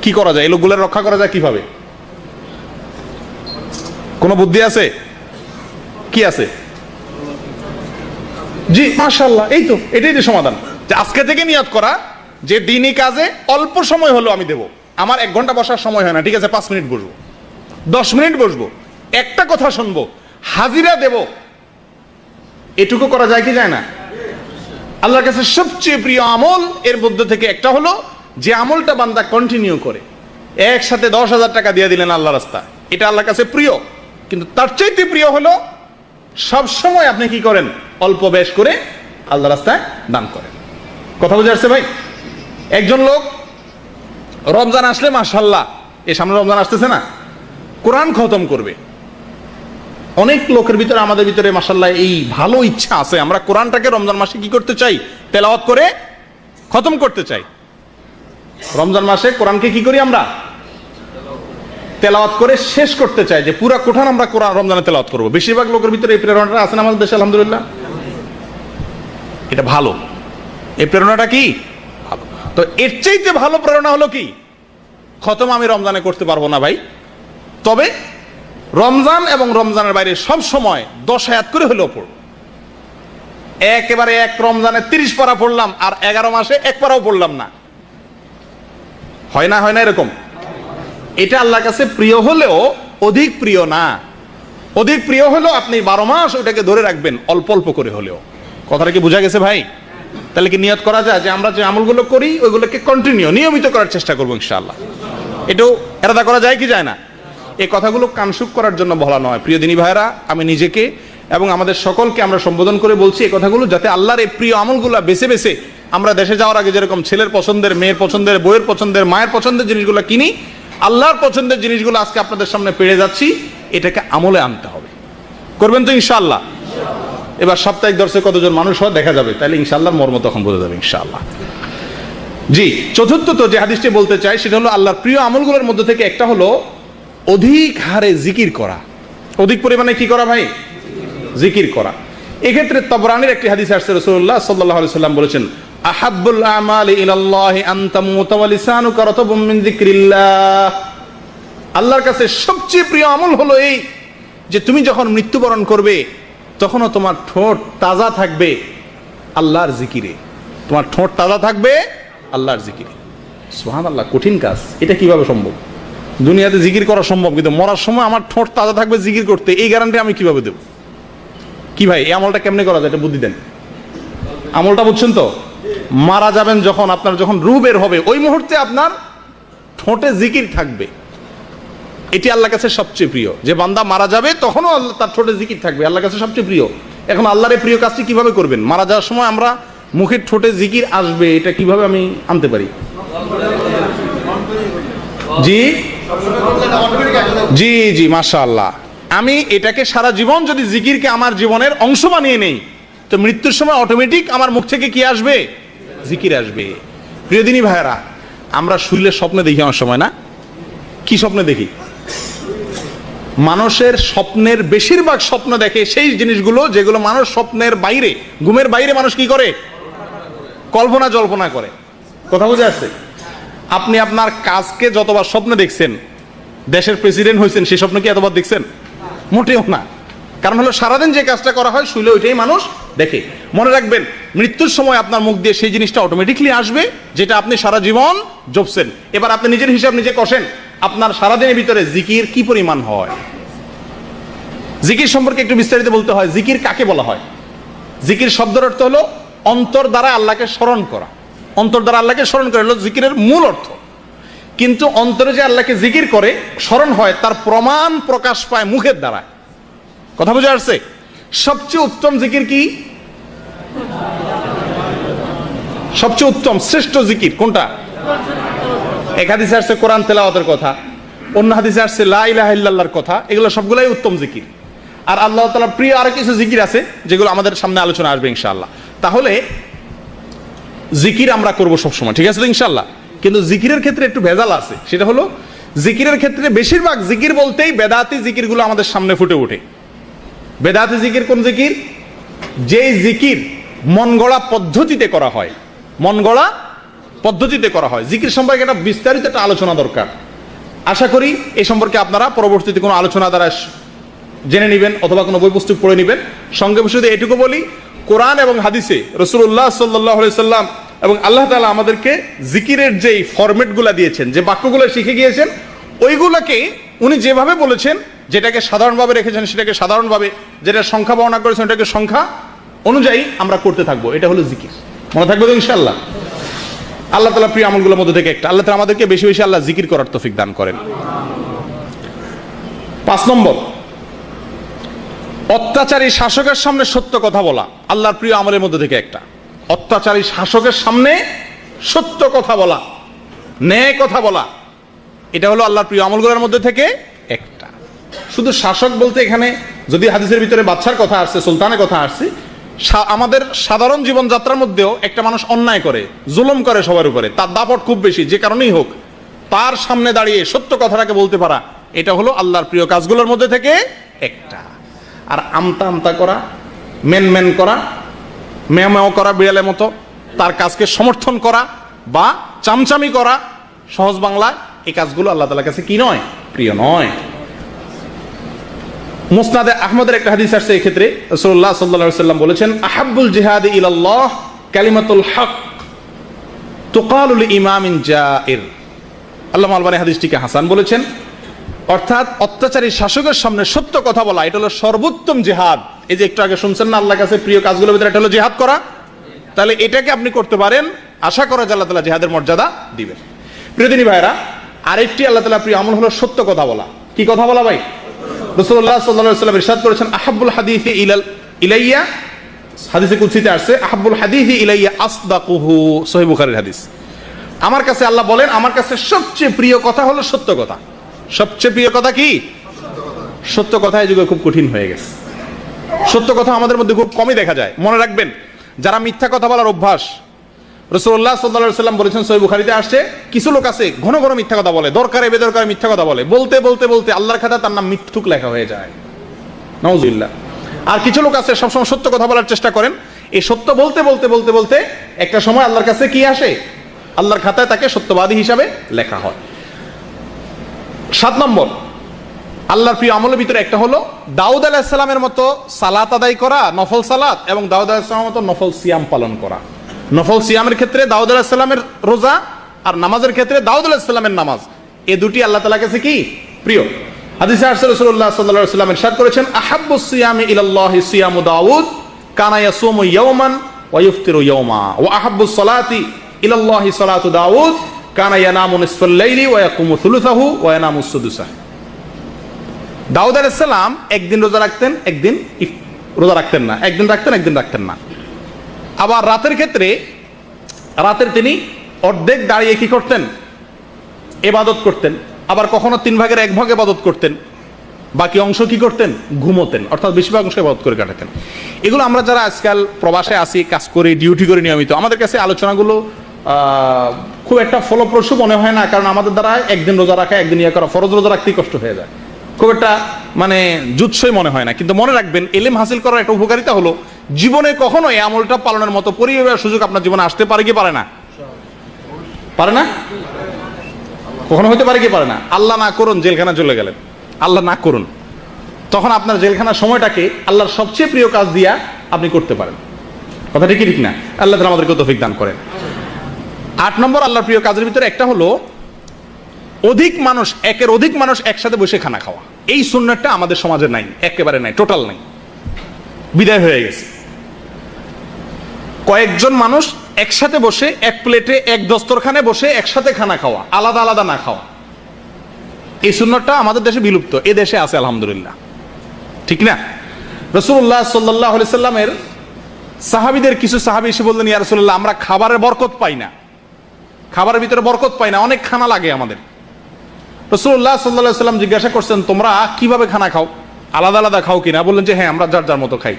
কি করা যায়? এই লোকগুলোর রক্ষা করা যায় কিভাবে? কোন বুদ্ধি আছে? কি আছে? জি মাশাআল্লাহ, এই তো, এটাই যে সমাধান, যে আজকে থেকে নিয়ত করা যে দিনই কাজে অল্প সময় হলো আমি দেব। আমার 1 ঘন্টা বসার সময় হয় না, ঠিক আছে, 5 মিনিট বসবো, 10 মিনিট বসবো, একটা কথা শুনবো, হাজিরা দেব, এটুকু করা যায় কি যায় না? আল্লাহর কাছে সবচেয়ে প্রিয় আমল এর মধ্যে থেকে একটা হলো যে আমলটা বান্দা কন্টিনিউ করে। একসাথে 10,000 টাকা দিয়ে দিলেন আল্লাহ রাস্তা, এটা আল্লাহর কাছে প্রিয়। কিন্তু তার চাইতে প্রিয় হলো সব সময় আপনি কি করেন? অল্প বেশ করে আল্লাহ রাস্তায় দান করেন। কথা বুঝে আসছে ভাই? একজন লোক রমজান আসলে মাশাআল্লাহ, এই সামনে রমজান আসতেছে না, কোরআন খতম করবে। অনেক লোকের ভিতরে, আমাদের ভিতরে মাশাআল্লাহ এই ভালো ইচ্ছা আছে, আমরা কোরআনটাকে রমজান মাসে কি করতে চাই, তেলাওয়াত করে খতম করতে চাই। রমজান মাসে কোরআনকে কি করি আমরা, তেলাওয়াত করে শেষ করতে চাই, যে পুরা কোরআন আমরা কোরআন রমজানে তেলাওয়াত করব। বেশিরভাগ লোকের ভিতরে এই প্রেরণাটা আছে না আমাদের দেশে, আলহামদুলিল্লাহ। এটা ভালো, এই প্রেরণাটা কি ভালো। তো এর চাইতে ভালো প্রেরণা হলো কি, খতম আমি রমজানে করতে পারবো না ভাই, তবে রমজান এবং রমজানের বাইরে সব সময় 10 আয়াত করে হলেও পড়ব। একেবারে এক রমজানে 30 পারা পড়লাম আর 11 মাসে 1 পারাও পড়লাম না, হয় না, হয় না এরকম। এটা আল্লাহর কাছে প্রিয় হলেও অধিক প্রিয় না। অধিক প্রিয় হলেও আপনি 12 মাস ওটাকে ধরে রাখবেন, অল্প অল্প করে হলেও। কথাটা কি বোঝা গেছে ভাই? তাহলে কি নিয়ত করা যায় যে আমরা যে আমলগুলো করি ওইগুলোকে কন্টিনিউ, নিয়মিত করার চেষ্টা করবো ইনশাআল্লাহ। এটাও এরাদা করা যায় কি যায় না? এই কথাগুলো কানসুক করার জন্য বলা নয়। প্রিয় দিনী ভাইরা, আমি নিজেকে এবং আমাদের সকলকে আমরা সম্বোধন করে বলছি এই কথাগুলো, যাতে আল্লাহর এই প্রিয় আমলগুলো বেছে বেছে আমরা দেশে যাওয়ার আগে যেরকম ছেলের পছন্দের, মেয়ের পছন্দের, বইয়ের পছন্দের, মায়ের পছন্দের জিনিসগুলো কিনি, আল্লাহর পছন্দের জিনিসগুলো আজকে আপনাদের সামনে পেড়ে যাচ্ছি, এটাকে আমলে আনতে হবে। করবেন তো ইনশাআল্লাহ? এবার সাপ্তাহিক দর্শে কতজন মানুষ হয় দেখা যাবে, তাহলে ইনশাআল্লাহর মর্ম তখন বোঝা যাবে ইনশাআল্লাহ। জি, চতুর্থত যে হাদিসটি বলতে চাই সেটা হলো আল্লাহর প্রিয় আমলগুলোর মধ্যে থেকে একটা হলো অধিক হারে জিকির করা। অধিক পরিমাণে কি করা ভাই? জিকির করা। এক্ষেত্রে তাবরানির একটি হাদিস আসছে, রাসূলুল্লাহ সাল্লাল্লাহু আলাইহি সাল্লাম বলেছেন, আহাব্বুল আমালি ইলাল্লাহি আন তামুতা ওয়া লিসানুকা রাতাবুম মিন যিকরিল্লাহ। আল্লাহর কাছে সবচেয়ে প্রিয় আমল হলো এই যে তুমি যখন মৃত্যুবরণ করবে তখনও তোমার ঠোঁট তাজা থাকবে আল্লাহর জিকিরে। তোমার ঠোঁট তাজা থাকবে আল্লাহর জিকিরে। সুবহানাল্লাহ, কঠিন কাজ। এটা কিভাবে সম্ভব? দুনিয়াতে জিকির করা সম্ভব, কিন্তু মরার সময় আমার ঠোঁট তাজা থাকবে জিকির করতে, এই গ্যারান্টি আমি কিভাবে দেব? কি ভাই, এই আমলটা কেমনে করা যায়, এটা বুদ্ধি দেন। আমলটা বুঝছেন তো? মারা যাবেন যখন, আপনার যখন রূহ বের হবে ওই মুহূর্তে আপনার ঠোঁটে জিকির থাকবে। এটি আল্লাহর কাছে সবচেয়ে প্রিয়। যে বান্দা মারা যাবে তখনও তার ঠোঁটে জিকির থাকবে, আল্লাহর কাছে সবচেয়ে প্রিয়। এখন আল্লাহর এই প্রিয় কাজটি কিভাবে করবেন? মারা যাওয়ার সময় আমরা মুখের ঠোঁটে জিকির আসবে, এটা কিভাবে আমি আনতে পারি? জি জি জি, মাশাআল্লাহ। আমি এটাকে সারা জীবন যদি জিকিরকে আমার জীবনের অংশ বানিয়ে নেই, তো মৃত্যুর সময় অটোমেটিক আমার মুখ থেকে কি আসবে? জিকির আসবে। প্রিয় দিনী ভাইয়েরা, আমরা শুইলে স্বপ্নে দেখি অনেক সময়, না? কি স্বপ্নে দেখি? মানুষের স্বপ্নের বেশিরভাগ স্বপ্ন দেখে সেই জিনিসগুলো যেগুলো মানুষ স্বপ্নের বাইরে, ঘুমের বাইরে মানুষ কি করে? কল্পনা জল্পনা করে। কথা বুঝে আসছে? আপনি আপনার কাজকে যতবার স্বপ্নে দেখছেন, দেশের প্রেসিডেন্ট হয়েছেন, সেই স্বপ্ন কি এতবার দেখছেন? মোটেও না। কারণ হলো সারাদিন যে কাজটা করা হয় শুইলে ওইটাই মানুষ দেখে। মনে রাখবেন, মৃত্যুর সময় আপনার মুখ দিয়ে সেই জিনিসটা অটোমেটিকলি আসবে যেটা আপনি সারা জীবন জপছেন। এবার আপনি নিজের হিসাব নিজে কষেন, আপনার সারাদিনের ভিতরে জিকির কি পরিমাণ হয়। জিকির সম্পর্কে একটু বিস্তারিত বলতে হয়। জিকির কাকে বলা হয়? জিকির শব্দের অর্থ হলো অন্তর দ্বারা আল্লাহকে স্মরণ করা। অন্তর দ্বারা আল্লাহকে স্মরণ করা হলো জিকিরের মূল অর্থ। কিন্তু অন্তরে যে আল্লাহকে জিকির করে, স্মরণ হয়, তার প্রমাণ প্রকাশ পায় মুখের দ্বারা। কথা বুঝে আসছে? সবচেয়ে উত্তম জিকির কি? সবচেয়ে উত্তম শ্রেষ্ঠ জিকির কোনটা? এক হাদিসে আসছে কোরআন তেলাওয়াতের কথা, অন্য হাদিসে আসছে লা ইলাহা ইল্লাল্লাহর কথা। এগুলো সবগুলাই উত্তম জিকির। আর আল্লাহ তাআলার প্রিয় আরো কিছু জিকির আছে যেগুলো আমাদের সামনে আলোচনা আসবে ইনশাআল্লাহ। তাহলে জিকির আমরা করব সবসময়, ঠিক আছে তো ইনশাআল্লাহ। কিন্তু জিকিরের ক্ষেত্রে একটু ভেজাল আছে। সেটা হলো জিকিরের ক্ষেত্রে বেশিরভাগ জিকির বলতেই বেদাতি জিকিরগুলো আমাদের সামনে ফুটে ওঠে। বেদাতি জিকির কোন জিকির? যেই জিকির মন গড়া পদ্ধতিতে করা হয়। মন গড়া পদ্ধতিতে করা হয়। জিকির সম্পর্কে একটা বিস্তারিত একটা আলোচনা দরকার। আশা করি এই সম্পর্কে আপনারা পরবর্তীতে কোনো আলোচনা দ্বারা জেনে নেবেন অথবা কোনো বই পুস্তক পড়ে নেবেন। সঙ্গে শুধু এটুকু বলি, কোরআন এবং হাদিসে রাসূলুল্লাহ সাল্লাল্লাহু আলাইহি সাল্লাম এবং আল্লাহ তাআলা আমাদেরকে জিকিরের যেই ফরম্যাটগুলো দিয়েছেন, যে বাক্যগুলো শিখে গিয়েছেন, ওইগুলোকে উনি যেভাবে বলেছেন, যেটাকে সাধারণভাবে রেখেছেন সেটাকে সাধারণভাবে, যেটা সংখ্যা বর্ণনা করেছেন ওটাকে সংখ্যা অনুযায়ী আমরা করতে থাকবো। এটা হলো জিকির। মনে থাকবে তো ইনশাআল্লাহ? আল্লাহ তাআলা প্রিয় আমলগুলোর মধ্যে থেকে একটা। আল্লাহ তাআলা আমাদেরকে বেশি বেশি আল্লাহ জিকির করার তৌফিক দান করেন। 5 নম্বর, অত্যাচারী শাসকের সামনে সত্য কথা বলা আল্লাহর প্রিয় আমলের মধ্যে থেকে একটা। অত্যাচারী শাসকের সামনে সত্য কথা বলা ন্যায় কথা বলা, এটা হলো আল্লাহর প্রিয় আমলগুলোর মধ্যে থেকে একটা। শুধু শাসক বলতে এখানে যদি হাদিসের ভিতরে বাদশার কথা আসছে, সুলতানের কথা আসছে, আমাদের সাধারণ জীবনযাত্রার মধ্যেও একটা মানুষ অন্যায় করে, জুলুম করে সবার উপরে, তার দাপট খুব বেশি, যে কারণেই হোক, তার সামনে দাঁড়িয়ে সত্য কথাটাকে বলতে পারা, এটা হলো আল্লাহর প্রিয় কাজগুলোর মধ্যে থেকে একটা। আর আমতা আমতা করা, মেন করা, মেও করা বিড়ালের মতো, তার কাজকে সমর্থন করা বা চামচামি করা, সহজ বাংলা, এই কাজগুলো আল্লাহ তাআলার কাছে কি নয়? প্রিয় নয়। মুসনাদে আহমদের একটা হাদিস আসছে, এই ক্ষেত্রে রাসূলুল্লাহ সাল্লাল্লাহু আলাইহি ওয়াসাল্লাম বলেছেন, আহাব্বুল জিহাদি ইলাল্লাহ কালিমাতুল হক তুকালু লিইমামিন জাইর। আল্লামা আলবানী হাদিসটিকে হাসান বলেছেন, অর্থাৎ অত্যাচারী শাসকের সামনে সত্য কথা বলা, এটা হলো সর্বোত্তম জিহাদ। এই যে একটু আগে শুনছেন না, আল্লাহর কাছে প্রিয় কাজগুলোর ভিতরে এটা হলো জিহাদ করা। তাহলে এটাকে আপনি করতে পারেন, আশা করা যায় আল্লাহ তাআলা জিহাদের মর্যাদা দিবেন। প্রিয় দিনী ভাইরা, আরেকটি আল্লাহ তাআলা প্রিয় আমল হলো সত্য কথা বলা। কি কথা বলা ভাই? রাসূলুল্লাহ সাল্লাল্লাহু আলাইহি ওয়াসাল্লাম ইরশাদ করেছেন, আহাব্বুল হাদিসি ইলাইয়া, হাদিসে কুদসিতে আসছে, আহাব্বুল হাদিসি ইলাইয়া আসদাকুহু, সহিহ বুখারীর হাদিস। আমার কাছে আল্লাহ বলেন, আমার কাছে সবচেয়ে প্রিয় কথা হলো সত্য কথা। সবচেয়ে প্রিয় কথা কি? সত্য কথা। এই যুগে খুব কঠিন হয়ে গেছে। সত্য কথা আমাদের মধ্যে খুব কমই দেখা যায়। মনে রাখবেন, যারা মিথ্যা কথা বলার অভ্যাস, রাসূলুল্লাহ সাল্লাল্লাহু আলাইহি ওয়াসাল্লাম বলেছেন, সহিহ বুখারীতে আসছে, কিছু লোক আছে ঘন ঘন মিথ্যা কথা বলে, দরকারে বেদরকারে মিথ্যা কথা বলে, বলতে বলতে বলতে আল্লাহর খাতায় তার নাম মিথ্যুক লেখা হয়ে যায়, নাউযুবিল্লাহ। আর কিছু লোক আছে সবসময় সত্য কথা বলার চেষ্টা করেন, এই সত্য বলতে বলতে বলতে বলতে একটা সময় আল্লাহর কাছে কি আসে? আল্লাহর খাতায় তাকে সত্যবাদী হিসাবে লেখা হয়। 7 নম্বর আল্লাহর প্রিয় আমলের ভিতরে একটা হলো দাউদ আলাইহিস সালামের মতো সালাত আদায় করা, নফল সালাত, এবং দাউদ আলাইহিস সালামের মতো নফল সিয়াম পালন করা। নফল সিয়ামের ক্ষেত্রে দাউদ আলাইহিস সালামের রোজা, আর নামাজের ক্ষেত্রে দাউদ আলাইহিস সালামের নামাজ, এই দুটি আল্লাহ তাআলার কাছে কি? প্রিয়। হাদিসে আসছে, রাসূলুল্লাহ সাল্লাল্লাহু আলাইহি ওয়াসাল্লাম ইরশাদ করেছেন, আহাব্বুস সিয়ামি ইলাল্লাহি সিয়ামু দাউদ কানা ইয়াসুমু ইয়াওমান ওয়া ইফতিরু ইয়াওমা, ওয়া আহাব্বুস সালাতি ইলাল্লাহি সালাতু দাউদ কানা ইয়ানামু নিসফাল লাইলি ওয়া ইয়াকুমু সুলুসাহু ওয়া ইয়ানামু সুদুসাহু। দাউদ আলাইহিস সালাম একদিন রোজা রাখতেন, একদিন রোজা রাখতেন না, একদিন রাখতেন, একদিন রাখতেন না। আবার রাতের ক্ষেত্রে, রাতের তিনি অর্ধেক দাঁড়িয়ে কি করতেন? ইবাদত করতেন। আবার কখনো 3 ভাগের 1 ভাগ ইবাদত করতেন, বাকি অংশ কি করতেন? ঘুমোতেন, অর্থাৎ বেশিরভাগ অংশ ইবাদত করে কাটাতেন। এগুলো আমরা যারা আজকাল প্রবাসে আসি, কাজ করি, ডিউটি করি নিয়মিত, আমাদের কাছে আলোচনাগুলো খুব একটা ফলপ্রসূ মনে হয় না, কারণ আমাদের দ্বারা একদিন রোজা রাখা, একদিন ইয়ে করা, ফরজ রোজা রাখতেই কষ্ট হয়ে যায়, খুব একটা মানে জুৎসই মনে হয় না। কিন্তু মনে রাখবেন, ইলম হাসিল করার একটা উপকারিতা হলো, জীবনে কখনো এই আমলটা পালনের মতো পরিবেশের সুযোগ আপনার জীবনে আসতে পারে কি পারে না? পারে না? কখনো হইতে পারে কি পারে না? আল্লাহ না করুন জেলখানা চলে গেলেন, আল্লাহ না করুন, তখন আপনার জেলখানার সময়টাকে আল্লাহর সবচেয়ে প্রিয় কাজ দিয়া আপনি করতে পারেন। কথা ঠিক ঠিক না? আল্লাহ তাআলা আমাদেরকে তৌফিক দান করেন। 8 নম্বর আল্লাহর প্রিয় কাজের ভিতরে একটা হলো একের অধিক মানুষ একসাথে বসে খানা খাওয়া। এই সুন্নাতটা আমাদের সমাজে নাই, একেবারে নাই, টোটাল নাই, বিদায় হয়ে গেছে। কয়েকজন মানুষ একসাথে বসে এক প্লেটে, এক দস্তরখানে বসে একসাথে খানা খাওয়া, আলাদা আলাদা না খাওয়া, এই সুন্নাতটা আমাদের দেশে বিলুপ্ত। এ দেশে আছে আলহামদুলিল্লাহ, ঠিক না? রাসূলুল্লাহ সাল্লাল্লাহু আলাইহি সাল্লামের সাহাবীদের কিছু সাহাবী এসে বললেন, ইয়া রাসূলুল্লাহ, আমরা খাবারের বরকত পাই না, খাবারের ভিতরে বরকত পাই না, অনেক খানা লাগে আমাদের। রাসূলুল্লাহ সাল্লাল্লাহু আলাইহি সাল্লাম জিজ্ঞাসা করছেন, তোমরা কিভাবে খানা খাও? আলাদা আলাদা খাও কিনা? বললেন যে হ্যাঁ, আমরা যার যার মতো খাই।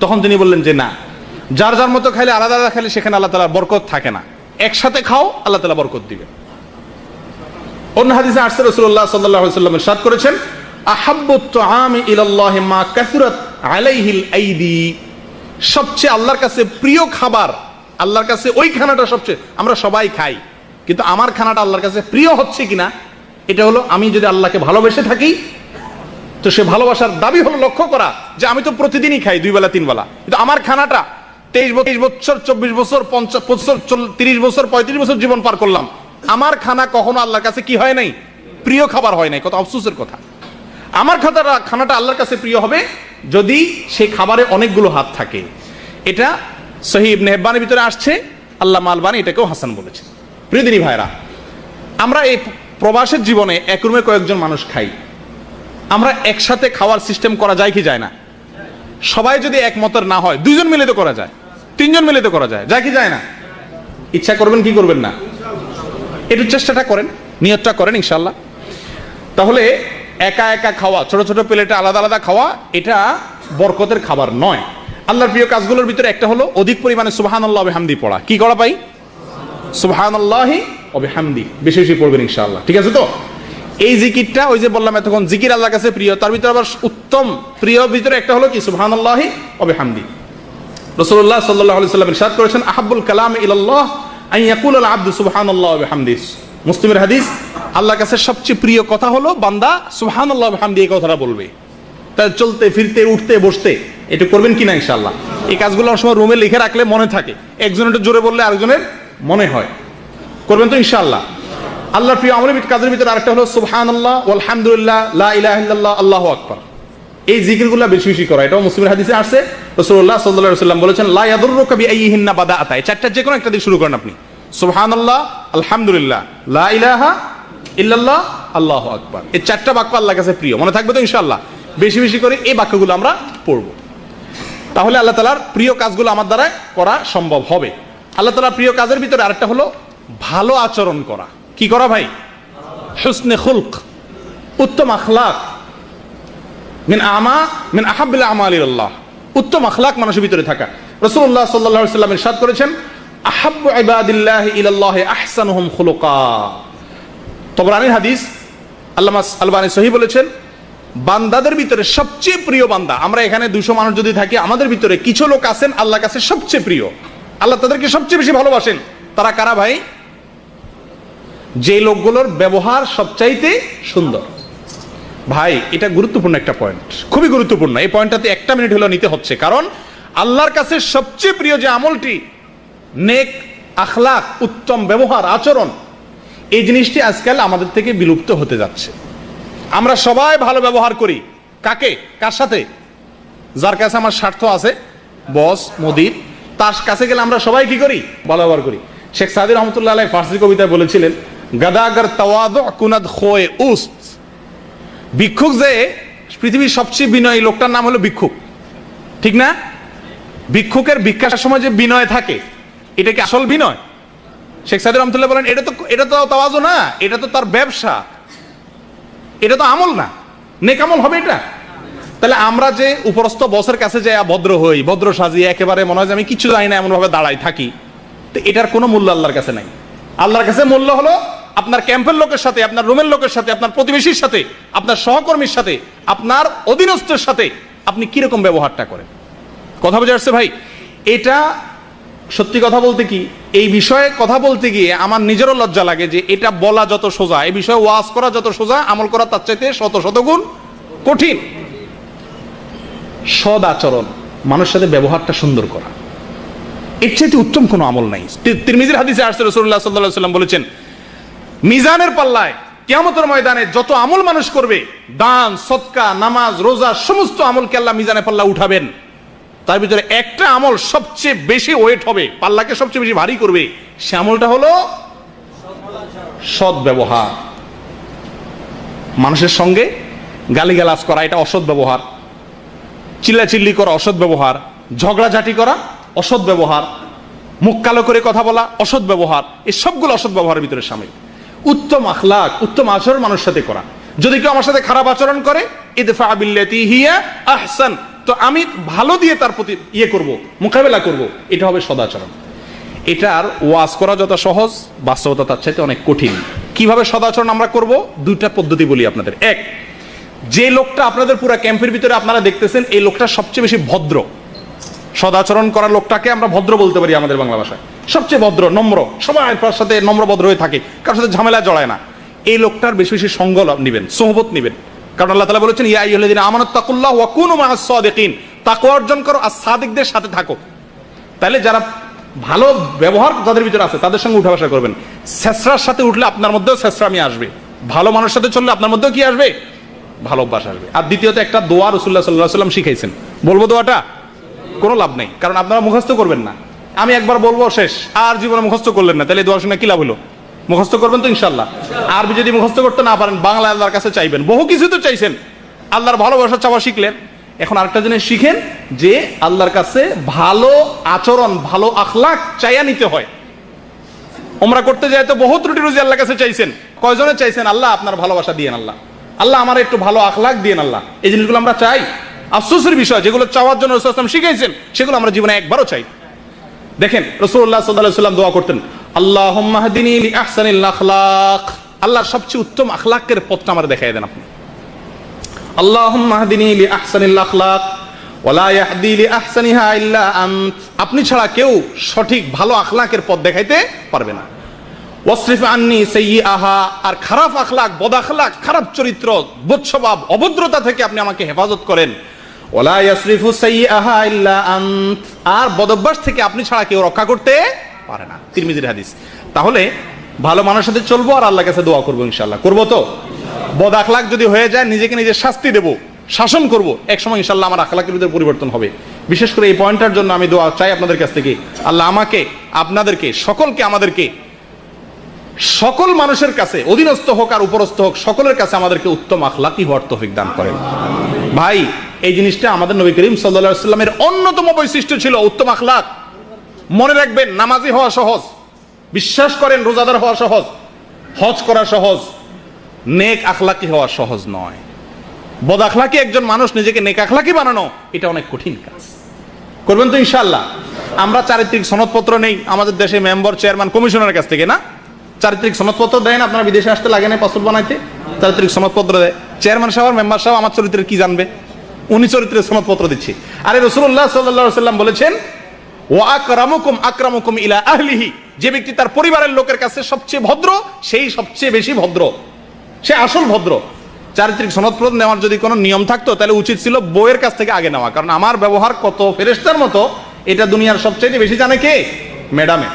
তখন তিনি বললেন যে না, যার যার মতো খাইলে, আলাদা আলাদা খাইলে সেখানে আল্লাহ তাআলার বরকত থাকে না, একসাথে খাও, আল্লাহ তাআলা বরকত দিবে। অন্য হাদিসে আসছে, রাসূলুল্লাহ সাল্লাল্লাহু আলাইহি ওয়াসাল্লাম ইরশাদ করেছেন, আহাব্বুত তুআমি ইলাল্লাহি মা কাসুরাত আলাইহিল আইদি, সবচেয়ে আল্লাহর কাছে প্রিয় খাবার, আল্লাহর কাছে ওই খানাটা সবচেয়ে, আমরা সবাই খাই, কিন্তু আমার খানাটা আল্লাহর কাছে প্রিয় হচ্ছে কিনা, এটা হলো আমি যদি আল্লাহকে ভালোবেসে থাকি, তো সে ভালোবাসার দাবি হলো লক্ষ্য করা যে আমি তো প্রতিদিনই খাই, 2 বেলা 3 বেলা, কিন্তু আমার খানাটা 23 বছর 24 বছর 50 বছর 30 বছর 35 বছর জীবন পার করলাম, আমার খানা কখনো আল্লাহর কাছে কি হয় নাই? প্রিয় খাবার হয় নাই। কত আফসোসের কথা। আমার খানাটা আল্লাহর কাছে প্রিয় হবে যদি সেই খাবারে অনেকগুলো হাত থাকে। এটা সহিহ ইবনে হিব্বানের ভিতরে আসছে, আল্লামা আলবানী এটাকেও হাসান বলেছে। প্রিয় দিনী ভাইরা, আমরা এই প্রবাসের জীবনে এক রুমে কয়েকজন মানুষ খাই, আমরা একসাথে খাওয়ার সিস্টেম করা যায় কি যায় না? সবাই যদি একমতের না হয়, 2 জন মিলে তো করা যায়, 3 জন মিলে তো করা যায়, যায় কি যায় না? ইচ্ছা করবেন কি করবেন না? একটু চেষ্টাটা করেন, নিয়তটা করেন ইনশাল্লাহ। তাহলে একা একা খাওয়া, ছোট ছোট প্লেটে আলাদা আলাদা খাওয়া, এটা বরকতের খাবার নয়। আল্লাহর প্রিয় কাজগুলোর ভিতরে একটা হলো অধিক পরিমাণে সুবহানাল্লাহ ওয়া বিহামদি পড়া। কি করা পাই? সুবহানাল্লাহি ওয়া বিহামদি বেশি বেশি পড়বেন ইনশাআল্লাহ, ঠিক আছে তো? এই জিকিরটা ওই যে বললাম এতক্ষণ, জিকির আল্লাহর কাছে প্রিয়, তার ভিতরে আবার উত্তম প্রিয় ভিতরে একটা হলো কি? সুবহানাল্লাহি ওয়া বিহামদি। রাসূলুল্লাহ সাল্লাল্লাহু আলাইহি ওয়াসাল্লাম ইরশাদ করেছেন, আহাব্বুল কালামি ইলাল্লাহ আন ইয়াকুলাল আবদু সুবহানাল্লাহি ওয়া বিহামদিহি। মুসলিমের হাদিস, আল্লাহর কাছে সবচেয়ে প্রিয় কথা হলো বান্দা সুবহানাল্লাহি ওয়া বিহামদিহি এই কথাটা বলবে। তাই চলতে ফিরতে উঠতে বসতে এটা করবেন কিনা ইনশাআল্লাহ। এই কাজগুলো অনেক সময় রুমে লিখে রাখলে মনে থাকে, একজন একটু জোরে বললে আরেকজনের মনে হয়। করবেন তো ইনশাআল্লাহ। আল্লাহর প্রিয় আমলের কাজের ভিতরে আরেকটা হলো সুবহানাল্লাহ ওয়াল হামদুলিল্লাহ লা ইলাহা ইল্লাল্লাহ আল্লাহু আকবার। এই জিকিরগুলো বেশি বেশি করা, এটাও মুসলিমের হাদিসে আসছে। রাসূলুল্লাহ সাল্লাল্লাহু আলাইহি ওয়াসাল্লাম বলেছেন, লা ইয়াদুররুকা বিআইয়িহিন্না বাদাআতা। এই চারটা যে কোনো একটা দিয়ে শুরু করেন আপনি। সুবহানাল্লাহ, আলহামদুলিল্লাহ, লা ইলাহা ইল্লাল্লাহ, আল্লাহু আকবার। এই চারটা বাক্য আল্লাহর কাছে প্রিয়, মনে থাকবে তো ইনশাআল্লাহ। বেশি বেশি করে এই বাক্যগুলো আমরা পড়ব, তাহলে আল্লাহ তাআলার প্রিয় কাজগুলো আমার দ্বারা করা সম্ভব হবে। আল্লাহ তাআলার প্রিয় কাজের ভিতরে আরেকটা হলো ভালো আচরণ করা। কি করা ভাই? হুসনে খুলক, উত্তম আখলাক। মিন আহাব্বিল আমালি ইলাল্লাহ, উত্তম আখলাক মানুষের ভিতরে থাকা। রাসূলুল্লাহ সাল্লাল্লাহু আলাইহি ওয়াসাল্লাম ইরশাদ করেছেন, আহাব্বু ইবাদিল্লাহি ইলাল্লাহি আহসানুহুম খুলুকা। তাবরানীর হাদিস, আল্লামা আলবানী সহিহ বলেছেন, বান্দাদের ভিতরে সবচেয়ে প্রিয় বান্দা, আমরা এখানে 200 মানুষ যদি থাকি, আমাদের ভিতরে কিছু লোক আছেন আল্লাহর কাছে সবচেয়ে প্রিয়, আল্লাহ তাদেরকে সবচেয়ে বেশি ভালোবাসেন। তারা কারা ভাই? যে লোকগুলোর ব্যবহার সবচাইতে সুন্দর। ভাই এটা গুরুত্বপূর্ণ একটা পয়েন্ট, খুবই গুরুত্বপূর্ণ। এই পয়েন্টটাতে 1 মিনিট হলো নিতে হচ্ছে, কারণ আল্লাহর কাছে সবচেয়ে প্রিয় যে আমলটি নেক আখলাক, উত্তম ব্যবহার আচরণ, এই জিনিসটি আজকাল আমাদের থেকে বিলুপ্ত হতে যাচ্ছে। আমরা সবাই ভালো ব্যবহার করি, কাকে? কার সাথে? যার কাছে আমার স্বার্থ আছে, বস মুদির, তার কাছে গেলে আমরা সবাই কি করি? ভালো ব্যবহার করি। শেখ সাদি রহমতুল্লাহ আলাইহি ফার্সি কবিতায় বলেছিলেন, গাদাগার তাওয়াদু কুনাদ খোয়ে উস্ত। ভিক্ষুক যে পৃথিবীর সবচেয়ে বিনয়ী লোকটার নাম হলো ভিক্ষুক, ঠিক না? ভিক্ষুকের ভিক্ষার সময় যে বিনয় থাকে, এটা কি আসল বিনয়? শেখ সাদি রহমতুল্লাহ বলেন, এটা তো তাওয়াজু না, এটা তো তার ব্যবসা, এটা তো আমল না, নেক আমল হবে এটা? তাহলে আমরা যে উপরস্থ বসের কাছে যাই ভদ্র হই, ভদ্র সাজিয়ে একেবারে মনে হয় যে আমি কিছু জানি না এমন ভাবে দাঁড়াই থাকি, তো এটার কোনো মূল্য আল্লাহর কাছে নাই। আল্লাহর কাছে মূল্য হলো আপনার ক্যাম্পের লোকের সাথে, আপনার রুমের লোকের সাথে, আপনার প্রতিবেশীর সাথে, আপনার সহকর্মীর সাথে, আপনার অধীনস্থের সাথে আপনি কিরকম ব্যবহারটা করেন। কথা বোঝা যাচ্ছে ভাই? এটা সত্যি কথা বলতে কি, এই বিষয়ে কথা বলতে গিয়ে আমার নিজেরও লজ্জা লাগে যে এটা বলা যত সোজা, এই বিষয়ে ওয়াজ করা যত সোজা, আমল করা তার চাইতে শত শত গুণ কঠিন। সদ আচরণ, মানুষের সাথে ব্যবহারটা সুন্দর করা, এর চাইতে উত্তম কোনো আমল নাই। তিরমিজির হাদিসে আসছে, রাসূলুল্লাহ সাল্লাল্লাহু আলাইহি ওয়াসাল্লাম বলেছেন, মিজানের পাল্লায় কিয়ামতের ময়দানে যত আমল মানুষ করবে, দান সদকা নামাজ রোজা সমস্ত আমলকে আল্লাহ মিজানের পাল্লা উঠাবেন, তার ভিতরে একটা আমল সবচেয়ে বেশি ওয়েট হবে, পাল্লাকে সবচেয়ে বেশি ভারী করবে, সে আমলটা হলো সৎ ব্যবহার। মানুষের সঙ্গে গালিগালাজ করা এটা অসৎ ব্যবহার, চিল্লাচিল্লি করা অসৎ ব্যবহার, ঝগড়াঝাটি করা অসৎ ব্যবহার, মুখ কালো করে কথা বলা অসৎ ব্যবহার, এই সবগুলো অসৎ ব্যবহারের ভিতরে শামিল। উত্তম আখলাক, উত্তম আচরণ মানুষের সাথে করা। যদি কেউ আমার সাথে খারাপ আচরণ করে, ইদফা বিল্লাতি হিয়া আহসান, তো আমি ভালো দিয়ে তার প্রতি করব, মোকাবেলা করব, এটা হবে সদাচরণ। এটার ওয়াজ করা যত সহজ, বাস্তবতা তার চাইতে অনেক কঠিন। কিভাবে সদাচরণ আমরা করব? 2টা পদ্ধতি বলি আপনাদের। এক, যে লোকটা আপনাদের পুরো ক্যাম্পের ভিতরে আপনারা দেখতেছেন, এই লোকটা সবচেয়ে বেশি ভদ্র, সদাচরণ করা লোকটাকে আমরা ভদ্র বলতে পারি আমাদের বাংলা ভাষায়, সবচেয়ে ভদ্র, নম্র, সবাই তার সাথে নম্র ভদ্র হয়ে থাকে, কারোর সাথে ঝামেলা জড়ায় না। এই লোকটার বেশি বেশি সঙ্গ নিবেন, সোহবত নিবেন, কারণ আল্লাহ তাআলা বলেছেন, ইয়া আইয়ুহাল্লাযীনা আমানুত্তাকুল্লাহ ওয়া কুনু মাআস সাদিকিন, তাকওয়া অর্জন করো আর সাদিকদের সাথে থাকো। তাহলে যারা ভালো ব্যবহার যাদের ভিতরে আছে তাদের সঙ্গে উঠা বসা করবেন। ছেসরার সাথে উঠলে আপনার মধ্যেও ছেসরামি আসবে, ভালো মানুষের সাথে চললে আপনার মধ্যেও কি আসবে? ভালো অভ্যাস আসবে। আর দ্বিতীয়ত একটা দোয়া রাসূলুল্লাহ সাল্লাল্লাহু আলাইহি ওয়াসাল্লাম শিখাইছেন, বলবো দোয়াটা? কোনো লাভ নেই, কারণ আপনারা মুখস্থ করবেন না। আমি একবার বলবো শেষ, আর জীবনে মুখস্থ করলেন না, তাহলে দোয়া শুনে কি লাভ হলো? মুখস্থ করবেন তো ইনশাআল্লাহ। আরবি যদি মুখস্থ করতে না পারেন, বাংলা আল্লাহর কাছে চাইবেন। বহু কিছু তো চাইছেন, আল্লাহর ভালোবাসা চাওয়া শিখলেন, এখন আরেকটা জিনিস শিখেন যে আল্লাহর কাছে ভালো আচরণ, ভালো আখলাক চাইয়া নিতে হয়। ওমরা করতে যায় তো বহুত রুটি রুজি আল্লাহর কাছে চাইছেন, কয়জনে চাইছেন আল্লাহ আপনার ভালোবাসা দিয়েন, আল্লাহ আল্লাহ আমার একটু ভালো আখলাক দিয়েন আল্লাহ। এই জিনিসগুলো আমরা চাই। আফসোসের বিষয়, যেগুলো চাওয়ার জন্য রাসূল সাল্লাল্লাহু আলাইহি ওয়াসাল্লাম শিখাইছেন সেগুলো আমরা জীবনে একবারও চাই। দেখেন রাসূলুল্লাহ সাল্লাল্লাহু আলাইহি ওয়াসাল্লাম দোয়া করতেন, আল্লাহুম্মা হদিনি লি আহসানিল আখলাক, আল্লাহর সবচেয়ে উত্তম আখলাকের পথটা আমার দেখায় দেন আপনি। আল্লাহুম্মা হদিনি লি আহসানিল আখলাক ওয়ালা ইয়াহদি লি আহসানিহা ইল্লা আনত, আপনি ছাড়া কেউ সঠিক ভালো আখলাকের পথ দেখাইতে পারবে না। ওয়াসরিফ আন্নি সাইয়্যাহা, আর খারাপ আখলাক, বদ আখলাক, খারাপ চরিত্র, বদ স্বভাব, অভদ্রতা থেকে আপনি আমাকে হেফাজত করেন। ওয়ালা ইয়াসরিফু সাইয়্যাহা ইল্লা আনত, আর বদ অভ্যাস থেকে আপনি ছাড়া কেউ রক্ষা করতে পারে না। তিরমিজির হাদিস। তাহলে ভালো মানুষের সাথে চলবো আর আল্লাহর কাছে দোয়া করবো, ইনশাআল্লাহ করবো তো। বদ আখলাক যদি হয়ে যায় নিজেকে নিজে শাস্তি দেব, শাসন করব, এক সময় ইনশাআল্লাহ আমার আখলাকের ভিতরে পরিবর্তন হবে। বিশেষ করে এই পয়েন্টটার জন্য আমি দোয়া চাই আপনাদের কাছ থেকে। আল্লাহ আমাকে, আপনাদেরকে, সকলকে, আমাদেরকে, সকল মানুষের কাছে, অধীনস্থ হোক আর উপরস্থ হোক, সকলের কাছে আমাদেরকে উত্তম আখলাকি হওয়ার তৌফিক দান করেন। ভাই এই জিনিসটা আমাদের নবী করিম সাল্লাল্লাহু আলাইহি ওয়াসাল্লামের অন্যতম বৈশিষ্ট্য ছিল উত্তম আখলাক। মনে রাখবেন, নামাজি হওয়া সহজ, বিশ্বাস করেন রোজাদার হওয়া সহজ, হজ করা সহজ, নেক আখলাকি হওয়া সহজ নয়। বদ আখলাকি একজন মানুষ নিজেকে নেক আখলাকি বানানো, এটা অনেক কঠিন কাজ। করবেন তো ইনশাআল্লাহ? আমরা চারিত্রিক সনদপত্র নেই আমাদের দেশে মেম্বার, চেয়ারম্যান, কমিশনারের কাছ থেকে, না? চারিত্রিক সনদপত্র দেন, আপনারা বিদেশে আসতে লাগে না পাসপোর্ট বানাইতে, চারিত্রিক সনদপত্র দেয়। চেয়ারম্যান সাহেব, মেম্বার সাহেব আমার চরিত্রের কি জানবে? উনি চরিত্রের সনদপত্র দিচ্ছে। আরে রাসূলুল্লাহ সাল্লাল্লাহু আলাইহি ওয়াসাল্লাম বলেছেন, ওয়া আকরামুকুম আকরামুকুম ইলা আহলিহি, যে ব্যক্তি তার পরিবারের লোকের কাছে সবচেয়ে ভদ্র, সেই সবচেয়ে বেশি ভদ্র, সে আসল ভদ্র। চারিত্রিক সনদপত্র নেওয়ার যদি কোনো নিয়ম থাকতো তাহলে উচিত ছিল বউয়ের কাছ থেকে আগে নেওয়া, কারণ আমার ব্যবহার কত ফেরেশতার মতো এটা দুনিয়ার সবচেয়ে বেশি জানে কে? ম্যাডামে।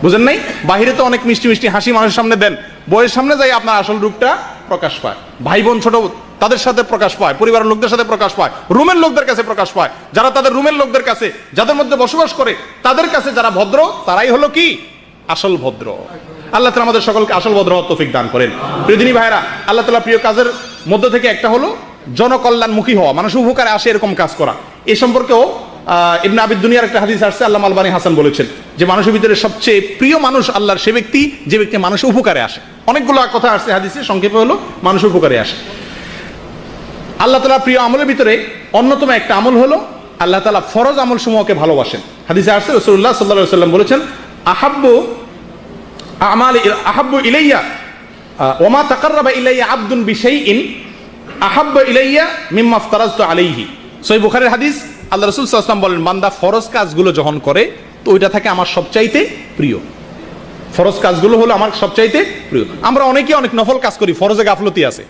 বুঝেন নাই? বাহিরে তো অনেক মিষ্টি মিষ্টি হাসি মানুষের সামনে দেন, বউয়ের সামনে যাই আপনার আসল রূপটা প্রকাশ পায়। ভাই বোন ছোট তাদের সাথে প্রকাশ পায়, পরিবারের লোকদের সাথে প্রকাশ পায়, রুমের লোকদের কাছে প্রকাশ পায়। যারা তাদের রুমের লোকদের কাছে, যাদের মধ্যে বসবাস করে তাদের কাছে যারা ভদ্র, তারাই হলো কি? আসল ভদ্র। আল্লাহ তাআলা আমাদের সকলকে আসল ভদ্র হওয়ার তৌফিক দান করেন। প্রিয় দিনী ভাইরা, আল্লাহ তাআলা প্রিয় কাজের মধ্যে থেকে একটা হলো জনকল্যাণমুখী হওয়া, মানুষের উপকারে আসে এরকম কাজ করা। এ সম্পর্কেও ইবনে আবিদ দুনিয়ার একটা হাদিস আসছে, আল্লামা আলবানী হাসান বলেছেন যে মানুষের ভিতরে সবচেয়ে প্রিয় মানুষ আল্লাহর সে ব্যক্তি যে ব্যক্তি মানুষের উপকারে আসে। অনেকগুলো কথা আসছে হাদিসে, সংক্ষেপে হলো মানুষের উপকারে আসে। আল্লাহ তাআলা প্রিয় আমলের ভিতরে অন্যতম একটা আমল হলো আল্লাহ তাআলা ফরজ আমল সমূহকে ভালোবাসেন। হাদিসে আসছে রাসূলুল্লাহ সাল্লাল্লাহু আলাইহি ওয়াসাল্লাম বলেছেন, আহাব্বু ইলাইয়া ওয়া মা তাকাররাবা ইলাইয়া আবদুন বিশাইইন আহাব্বু ইলাইয়া মিম্মা ইফতারাজতু আলাইহি। সহিহ বুখারীর হাদিস। আল্লাহ রাসূল সাল্লাল্লাহু আলাইহি ওয়াসাল্লাম বলেন, বান্দা ফরজ কাজগুলো যখন করে তো ওইটা থাকে আমার সবচাইতে প্রিয়। ফরজ কাজগুলো হলো আমার সবচাইতে প্রিয়। আমরা অনেকেই অনেক নফল কাজ করি, ফরজে গাফলতি আছে,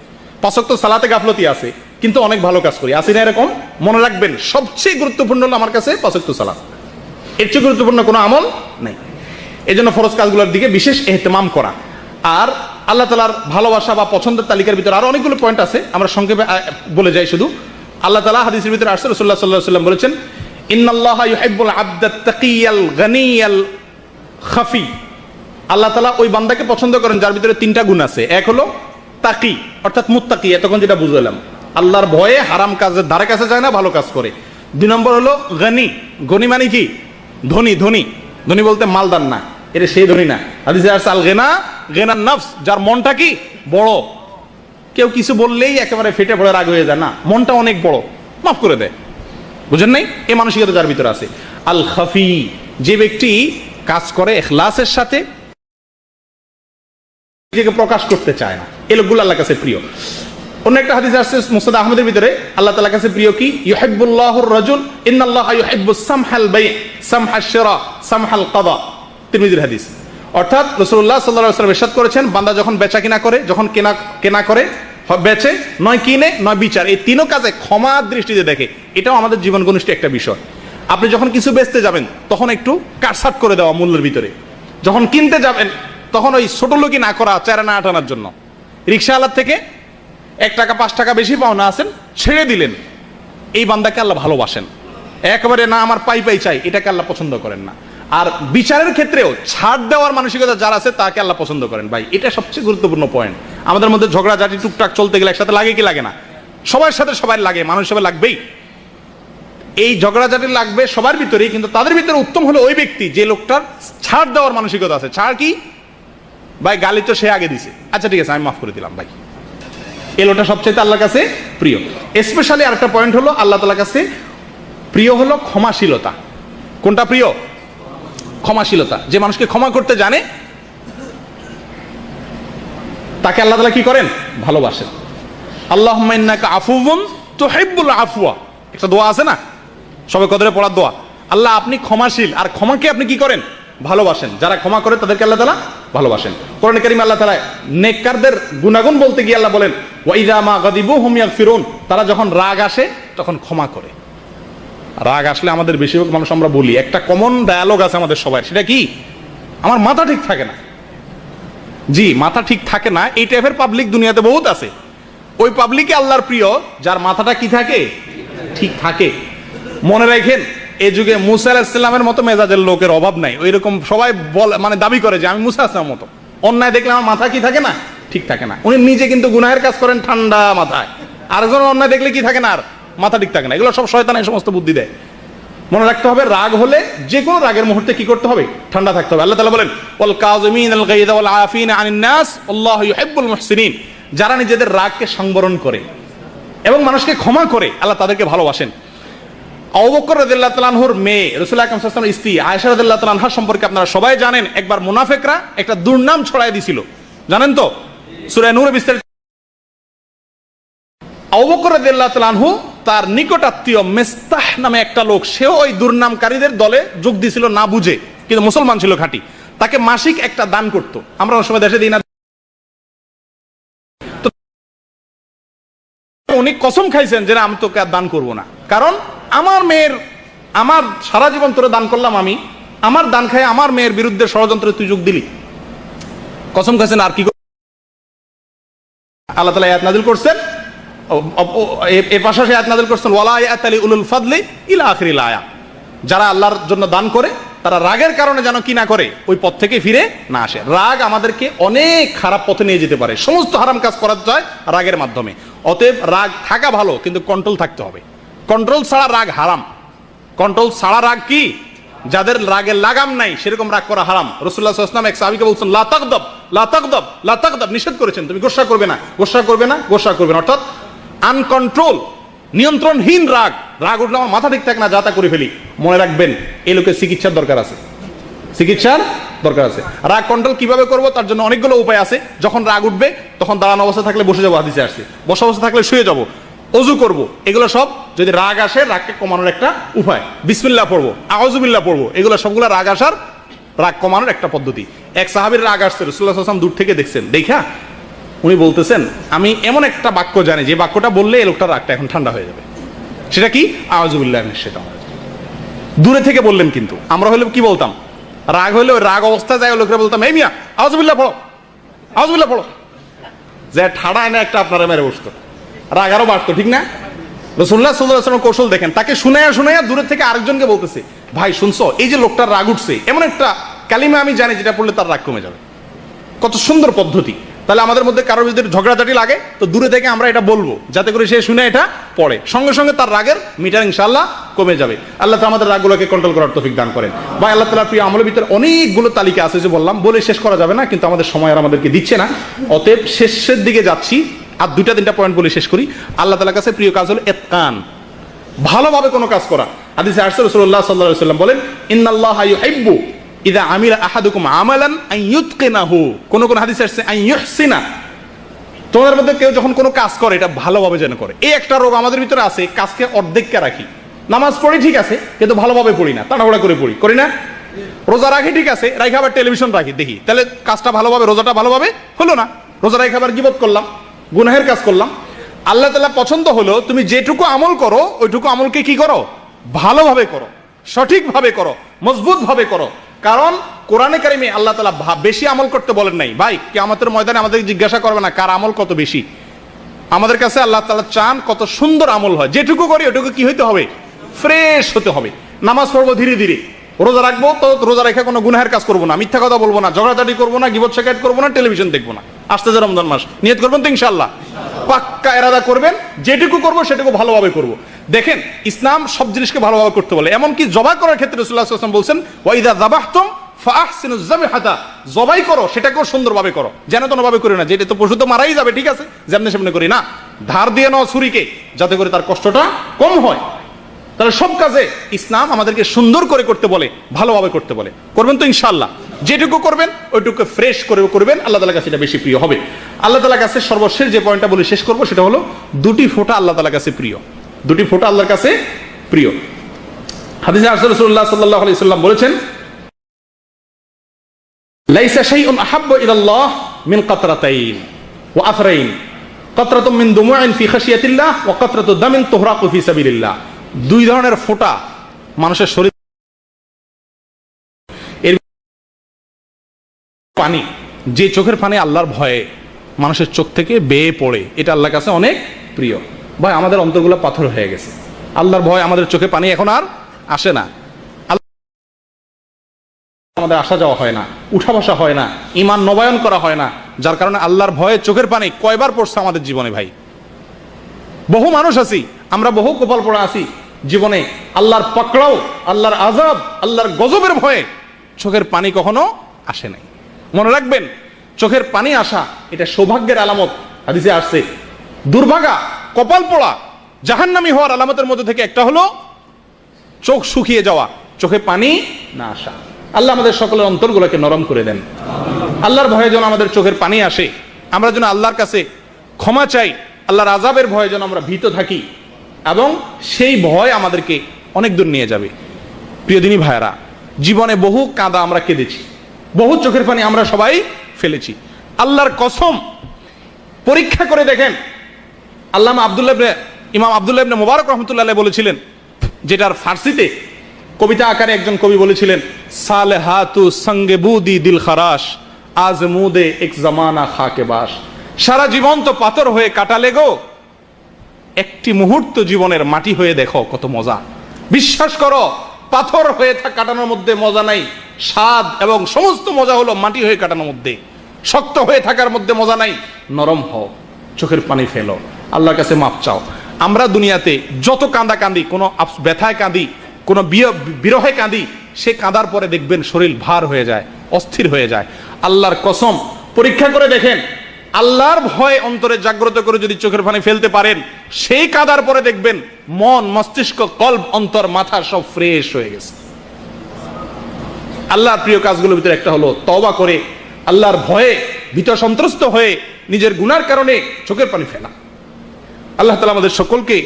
পাঁচ ওয়াক্ত সালাতে গাফলতি আছে, কিন্তু অনেক ভালো কাজ করি, আছে না এরকম? মনে রাখবেন, সবচেয়ে গুরুত্বপূর্ণ হলো আমার কাছে পাঁচ ওয়াক্ত সালাত, এর চেয়ে গুরুত্বপূর্ণ কোনো আমল নেই। এই জন্য ফরজ কাজগুলোর দিকে বিশেষ ইহতিমাম করা। আর আল্লাহ তাআলার ভালোবাসা বা পছন্দের তালিকার ভিতরে আরো অনেকগুলো পয়েন্ট আছে, আমরা সংক্ষেপে বলে যাই শুধু। আল্লাহ তাআলা হাদিসের ভিতরে আসছে, রাসূলুল্লাহ সাল্লাল্লাহু আলাইহি ওয়াসাল্লাম বলেছেন, ইন্নাল্লাহা ইউহিব্বুল আবদাত তাকিয়াল গানিয়াল খাফি। আল্লাহ তাআলা ওই বান্দাকে পছন্দ করেন যার ভিতরে তিনটা গুণ আছে। এক হলো তাকি, অর্থাৎ মুত্তাকি, এতক্ষণ যেটা বুঝলাম, আল্লাহর ভয়ে হারাম কাজের ধারে কাছে যায় না, ভালো কাজ করে। দুই নম্বর হলো গনি, গনি মানে কি? ধনী। ধনী ধনী বলতে মালদার না, এটা সেই ধনী না। হাদিসে আছে আল গিনা গিনান নফস, যার মনটা কি? বড়। কেউ কিছু বললেই একেবারে ফেটে পড়ে রাগ হয়ে যায় না, মনটা অনেক বড়, মাফ করে দেয়। বুঝেন নাই? এই মানসিকতা যার ভিতরে আছে। আল খাফি, যে ব্যক্তি কাজ করে ইখলাসের সাথে, নিজেকে প্রকাশ করতে চায় না, এই লোকগুলো আল্লাহর কাছে প্রিয়। অন্য একটা হাদিস আসছে মুসনাদ আহমদের ভিতরে, আল্লাহ তাআলার কাছে প্রিয় কি? ইউহিব্বুল্লাহুর রাজুল ইন্নাল্লাহা ইউহিব্বুস সামহাল বাই সামহাশ শিরা সামহাল কাদা। তিরমিজির হাদিস। অর্থাৎ রাসূলুল্লাহ সাল্লাল্লাহু আলাইহি ওয়াসাল্লাম ইরশাদ করেছেন, বান্দা যখন বেচা কিনা করে, যখন কেনা করে, বেচে, নয় কিনে, নয় বিচার, এই তিনও কাজে ক্ষমার দৃষ্টিতে দেখে। এটাও আমাদের জীবন ঘনিষ্ঠ একটা বিষয়। আপনি যখন কিছু বেচতে যাবেন তখন একটু কাটছাট করে দেওয়া মূল্যের ভিতরে, যখন কিনতে যাবেন তখন ওই ছোট লোকই না করা, চেরা না আটানোর জন্য। রিক্সাওয়ালার থেকে 1 টাকা 5 টাকা বেশি পাওনা আছেন, ছেড়ে দিলেন, এই বান্দাকে আল্লাহ ভালোবাসেন। একেবারে না আমার পাই চাই, এটাকে আল্লাহ পছন্দ করেন না। আর বিচারের ক্ষেত্রেও ছাড় দেওয়ার মানসিকতা যার আছে তাকে আল্লাহ পছন্দ করেন। ভাই এটা সবচেয়ে গুরুত্বপূর্ণ পয়েন্ট। আমাদের মধ্যে ঝগড়াঝাটি টুকটাক চলতে গেলে একসাথে লাগে কি লাগে না? সবার সাথে সবাই লাগে, মানুষ হিসেবে লাগবেই। এই ঝগড়াঝাটি লাগবে সবার ভিতরেই, কিন্তু তাদের ভিতরে উত্তম হলো ওই ব্যক্তি যে লোকটার ছাড় দেওয়ার মানসিকতা আছে। ছাড় কি ভাই? গালি তো সে আগে দিছে, আচ্ছা ঠিক আছে আমি মাফ করে দিলাম ভাই। এই লোকটা সবচেয়ে আল্লাহর কাছে প্রিয়। স্পেশালি আরেকটা পয়েন্ট হলো আল্লাহ তাআলার কাছে প্রিয় হলো ক্ষমাশীলতা। কোনটা প্রিয়? ক্ষমাশীলতা। যে মানুষকে ক্ষমা করতে জানে তাকে আল্লাহ তাআলা কি করেন? ভালোবাসেন। আল্লাহুম্মা ইন্নাকা আফুউন তুহিব্বুল আফওয়া, একটা দোয়া আছে না সবে কদরে পড়ার দোয়া। আল্লাহ আপনি ক্ষমাশীল, আর ক্ষমাকে আপনি কি করেন? ভালোবাসেন। যারা ক্ষমা করে তাদেরকে আল্লাহ তাআলা ভালোবাসেন। কোরআনে কারীমে আল্লাহ তাআলা নেককারদের গুনাহগুণ বলতে গিয়ে আল্লাহ বলেন ওয়া ইযা মা গাদিবু হুম ইয়াগফিরুন, তারা যখন রাগ আসে তখন ক্ষমা করে। রাগ আসলে আমাদের বেশিরভাগ মানুষ আমরা বলি, একটা কমন ডায়ালগ আছে আমাদের সবার, সেটা কি? আমার মাথা ঠিক থাকে না। জি, মাথা ঠিক থাকে না, এই টাইপের পাবলিক দুনিয়াতে বহুত আছে। ওই পাবলিকে আল্লাহর প্রিয় যার মাথাটা কি থাকে? ঠিক থাকে। মনে রাখেন এই যুগে মুসা আলাইহিস সালামের মতো মেজাজের লোকের অভাব নাই। ওইরকম সবাই মানে দাবি করে যে আমি মুসা আলাইহিস সালামের মতো। অন্যায় দেখলে আমার মাথা কি থাকে না? ঠিক থাকে না। উনি নিজে কিন্তু গুনাহের কাজ করেন ঠান্ডা মাথায়, আরেকজন অন্যায় দেখলে কি থাকে না? আর মাথা ঠিক থাকে না। এগুলো সব শয়তান এই সমস্ত বুদ্ধি দেয়। মনে রাখতে হবে রাগ হলে যে কোনো রাগের মুহূর্তে কি করতে হবে? ঠান্ডা থাকতে হবে। আল্লাহ তাআলা বলেন ওয়াল কাযিমিনাল গায়যা ওয়াল আফিনা আনিন নাস আল্লাহু ইউহিব্বুল মুহসিনিন, যারা নিজেদের রাগকে সংবরণ করে এবং মানুষকে ক্ষমা করে আল্লাহ তাদেরকে ভালোবাসেন। আবু বকর রাদিয়াল্লাহু তাআলা আনহুর মেয়ে রাসূলুল্লাহ সাল্লাল্লাহু আলাইহি ওয়াসাল্লামের স্ত্রী আয়েশা রাদিয়াল্লাহু তাআলা আনহা সম্পর্কে আপনারা সবাই জানেন, একবার মুনাফিকরা একটা দুর্নাম ছড়ায় দিছিল, জানেন তো? সূরা নূরে বিস্তারিত। আবু বকর রাদিয়াল্লাহু তাআলা আনহু তার নিকট আত্মীয় মিস্তাহ নামে একটা লোক, সেও ওই দুর্নামকারীদের দলে যোগ দিয়েছিল না বুঝে, কিন্তু মুসলমান ছিল খাঁটি। তাকে মাসিক একটা দান করত। আমরা অনেক সময় দেশে দিই না। উনি কসম খাইছেন যে আমি তোকে আর দান করবো না, কারণ আমার মেয়ের, আমার সারা জীবন তোরে দান করলাম আমি, আমার দান খাই আমার মেয়ের বিরুদ্ধে ষড়যন্ত্রে তুই যোগ দিলি। কসম খাইছেন। আর কি আল্লাহ তাআলা আয়াত নাযিল করছেন, এর পাশাপাশি আয়াত নাযিল করছেন ওয়ালা ইয়াতালি উলুল ফাদলি ইলা আখিরিল আয়া, যারা আল্লাহর জন্য দান করে তারা রাগের কারণে যেন কি না করে, ওই পথ থেকে ফিরে না আসে। রাগ আমাদেরকে অনেক খারাপ পথে নিয়ে যেতে পারে, সমস্ত হারাম কাজ করা যায় রাগের মাধ্যমে। অতএব রাগ থাকা ভালো, কিন্তু কন্ট্রোল থাকতে হবে। কন্ট্রোল ছাড়া রাগ হারাম। কন্ট্রোল ছাড়া রাগ কি? যাদের রাগের লাগাম নাই সেরকম রাগ করা হারাম। রাসূলুল্লাহ সাল্লাল্লাহু আলাইহি ওয়াসাল্লাম এক সাহাবীকে বলছেন লা তাগদাব লা তাগদাব লা তাগদাব, নিষেধ করেছেন তুমি গোসা করবে না, গোসা করবে না, গোসা করবে না। অর্থাৎ আনকন্ট্রোল, নিয়ন্ত্রণহীন রাগ। রাগ উঠলে আমার মাথা ঠিক থাকে না, যা তা করে ফেলি। মনে রাখবেন এই লোকের চিকিৎসার দরকার আছে, চিকিৎসার দরকার আছে। রাগ কন্ট্রোল কিভাবে করব তার জন্য অনেকগুলো উপায় আছে। যখন রাগ উঠবে তখন দাঁড়ানো অবস্থা থাকলে বসে যাবো, হাদিসে আসছে। বসা অবস্থা থাকলে শুয়ে যাবো, অজু করব। এগুলো সব যদি রাগ আসে রাগকে কমানোর একটা উপায়। বিসমিল্লাহ পড়বো, আউযুবিল্লাহ পড়বো, এগুলো সবগুলো রাগ আসার, রাগ কমানোর একটা পদ্ধতি। এক সাহাবীর রাগ আসছে, রাসূলুল্লাহ সাল্লাল্লাহু আলাইহি ওয়াসাল্লাম দূর থেকে দেখছেন, দেখা উনি বলতেছেন আমি এমন একটা বাক্য জানি যে বাক্যটা বললে এই লোকটার রাগটা এখন ঠান্ডা হয়ে যাবে। সেটা কি? আউযুবিল্লাহি মিনাশ শাইতানির রাজিম। দূরে থেকে বললেন, কিন্তু আমরা হলে কি বলতাম? রাগ হলে ওই রাগ অবস্থায় যায় লোকেরা বলতাম এই মিয়া আউযুবিল্লাহ পড়ো, আউযুবিল্লাহ পড়ো, যে ঠাড়া এনে একটা আপনারা মেরে বসতো, রাগ আরো বাড়তো, ঠিক না? রাসূলুল্লাহ সাল্লাল্লাহু আলাইহি ওয়াসাল্লাম কৌশল দেখেন, তাকে শুনাইয়া শুনাইয়া দূরে থেকে আরেকজনকে বলতেছে ভাই শুনছো এই যে লোকটার রাগ উঠছে, এমন একটা কালিমা আমি জানি যেটা পড়লে তার রাগ কমে যাবে। কত সুন্দর পদ্ধতি। তাহলে আমাদের মধ্যে কারোর যদি ঝগড়াঝাটি লাগে তো দূরে থেকে আমরা এটা বলবো, যাতে করে সে শুনে এটা পড়ে, সঙ্গে সঙ্গে তার রাগের মিটার ইনশাআল্লাহ কমে যাবে। আল্লাহ তাআলা আমাদের রাগগুলোকে কন্ট্রোল করার তৌফিক দান করেন। বা আল্লাহ তাআলার প্রিয় আমলের ভিতরে অনেকগুলো তালিকা আছে, যে বললাম বলে শেষ করা যাবে না, কিন্তু আমাদের সময় আর আমাদেরকে দিচ্ছে না। অতএব শেষের দিকে যাচ্ছি, আর দুইটা তিনটা পয়েন্ট বলে শেষ করি। আল্লাহ তাআলার কাছে প্রিয় কাজ হলো ইতকান, ভালোভাবে কোনো কাজ করা। হাদিসে আসছে রাসূলুল্লাহ সাল্লাল্লাহু আলাইহি ওয়াসাল্লাম বলেন ইন্নাল্লাহা ইউহিব্বু ইযা আমিলা আহাদুকুম আমালান আন ইউতকিনাহু, কোন কোন হাদিসে আসছে আন ইউহসিনা, তোমাদের মধ্যে কেউ যখন কোনো কাজ করে এটা ভালোভাবে যেন করে। এই একটা রোগ আমাদের ভিতরে আছে, কাজকে অর্ধেককে রাখি। নামাজ পড়ি ঠিক আছে, কিন্তু ভালোভাবে পড়ি না, তাড়াহুড়া করে পড়ি, করি না? রোজা রাখি ঠিক আছে, রাখি আবার টেলিভিশন রাখি দেখি, তাহলে কাজটা ভালোভাবে, রোজাটা ভালোভাবে হলো না। রোজা রাখি আবার গীবত করলাম, গুনাহের কাজ করলাম। আল্লাহ তাআলা পছন্দ হলো তুমি যেটুকু আমল করো ওইটুকু আমলকে কি করো? ভালোভাবে করো, সঠিকভাবে করো, মজবুত ভাবে করো। কারণ কোরআনে কারিমে আল্লাহ তাআলা বেশি আমল করতে বলেন নাই। ভাই কিয়ামতের ময়দানে আমাদের জিজ্ঞাসা করবে না কার আমল কত বেশি। আমাদের কাছে আল্লাহ তাআলা চান কত সুন্দর আমল হয়, যেটুকু করি ওটুকু কি হইতে হবে? ফ্রেশ হতে হবে। নামাজ পড়বো ধীরে ধীরে, রোজা রাখবো তো রোজা রেখে কোনো গুনাহের কাজ করবো না, মিথ্যা কথা বলবো না, ঝগড়াঝাটি করবো না, গীবত শিকায়ত করবো না, টেলিভিশন দেখবো না। আসতেছে রমজান মাস, নিয়ত করবেন তো ইনশাআল্লাহ, পাক্কা ইরাদা করবেন যেটুকু করবো সেটুকু ভালোভাবে করবো। দেখেন ইসলাম সব জিনিসকে ভালোভাবে করতে বলে, এমনকি জবাই করার ক্ষেত্রে রাসূলুল্লাহ সাল্লাল্লাহু আলাইহি ওয়াসাল্লাম বলছেন ওয়াইদা যাবাহতুম ফাআহসিনুজ যাবহাতা, জবাই করো সেটাকেও সুন্দরভাবে করো, যেন তেনভাবে করে না, যেটা তো পশু তো মারাই যাবে, ঠিক আছে, যেমনি সেমনি করি না, ধার দিয়ে নাও ছুরিকে, যাতে করে তার কষ্টটা কম হয়। তাহলে সব কাজে ইসলাম আমাদেরকে সুন্দর করে করতে বলে, ভালোভাবে করতে বলে। করবেন তো ইনশাআল্লাহ? যেটুকু করবেন ওইটুকু ফ্রেশ করে করবেন, আল্লাহ তাআলার কাছে এটা বেশি প্রিয় হবে। আল্লাহ তাআলার কাছে সর্বশেষ যে পয়েন্টটা বলে শেষ করবো সেটা হলো দুটি ফোঁটা আল্লাহ তাআলার কাছে প্রিয়, দুটি ফোঁটা আল্লাহর কাছে প্রিয়। হাদিসে রাসূলুল্লাহ সাল্লাল্লাহু আলাইহি ওয়াসাল্লাম বলেছেন লাইসা শাইউন আহাব্বু ইলাল্লাহ মিন কাতরাতাইন ওয়া আথরাইন, কাতরাতুম মিন দুমুইন ফি খাশিয়াতিল্লাহ ওয়া কাতরাতু দামিন তুহরাকু ফি সাবিলিল্লাহ। দুই ধরনের ফোঁটা মানুষের শরীর, এর পানি, যে চোখের পানি আল্লাহর ভয়ে মানুষের চোখ থেকে বেয়ে পড়ে, এটা আল্লাহর কাছে অনেক প্রিয়। ভাই আমাদের অন্তরগুলো পাথর হয়ে গেছে, আল্লাহর ভয় আমাদের চোখে পানি এখন আর আসে না, আমাদের আসা যাওয়া হয় না, উঠা বসা হয় না, ঈমান নবায়ন করা হয় না, যার কারণে আল্লাহর ভয়ে চোখের পানি কয়বার পড়ছে আমাদের জীবনে। ভাই বহু মানুষ আছি আমরা, বহু কপাল পড়া আছি জীবনে, আল্লাহর পাকড়াও, আল্লাহর আযাব, আল্লাহর গজবের ভয়ে চোখের পানি কখনো আসে নাই। মনে রাখবেন চোখের পানি আসা এটা সৌভাগ্যের আলামত। হাদিসে আসছে দুর্ভাগা, কপাল পোড়া, জাহান্নামী হওয়ার আলামতের মধ্যে থেকে একটা হলো চোখ শুকিয়ে যাওয়া, চোখে পানি না আসা। আল্লাহ আমাদের সকলের অন্তরগুলোকে নরম করে দেন। আল্লাহর ভয়ে যেন আমাদের চোখের পানি আসে, আমরা যেন আল্লাহর কাছে ক্ষমা চাই, আল্লাহর আযাবের ভয়ে যেন আমরা ভীত থাকি, এবং সেই ভয় আমাদেরকে অনেক দূর নিয়ে যাবে। প্রিয় দিনী ভাইয়েরা, জীবনে বহু কাঁদা আমরা কেঁদেছি, বহু চোখের পানি আমরা সবাই ফেলেছি। আল্লাহর কসম পরীক্ষা করে দেখেন, ইমাম আব্দুল্লাহ ইবনে মুবারক রাহমাতুল্লাহ আলাইহি বলেছিলেন, যেটার ফার্সিতে কবিতা আকারে একজন কবি বলেছিলেন সালেহাতু সঙ্গে বুদি দিল খারাশ আজমুদে এক জামানা খাকে বাস। সারা জীবন তো পাথর হয়ে কাটালে গো, একটি মুহূর্ত জীবনের মাটি হয়ে দেখো কত মজা। বিশ্বাস করো পাথর হয়ে কাটানোর মধ্যে মজা নাই, স্বাদ এবং সমস্ত মজা হলো মাটি হয়ে কাটানোর মধ্যে। শক্ত হয়ে থাকার মধ্যে মজা নাই, নরম হও, চোখের পানি ফেলো, আল্লাহর কাছে মাপ চাও। আমরা দুনিয়াতে যত কাঁদা কাঁদি, কোনো ব্যথায় কাঁদি, কোনো বিরহে কাঁদি, সে কাঁদার পরে দেখবেন শরীর ভার হয়ে যায়, অস্থির হয়ে যায়। আল্লাহর কসম পরীক্ষা করে দেখেন, আল্লাহর ভয় অন্তরে জাগ্রত করে যদি চোখের পানি ফেলতে পারেন, সেই কাঁদার পরে দেখবেন মন, মস্তিষ্ক, কল্ব, অন্তর, মাথা সব ফ্রেশ হয়ে গেছে। আল্লাহর প্রিয় কাজগুলোর ভিতরে একটা হলো তওবা করে আল্লাহর ভয়ে ভীত সন্ত্রস্ত হয়ে নিজের গুনার কারণে চোখের পানি ফেলা। আল্লাহ তাআলা আমাদের সকলকে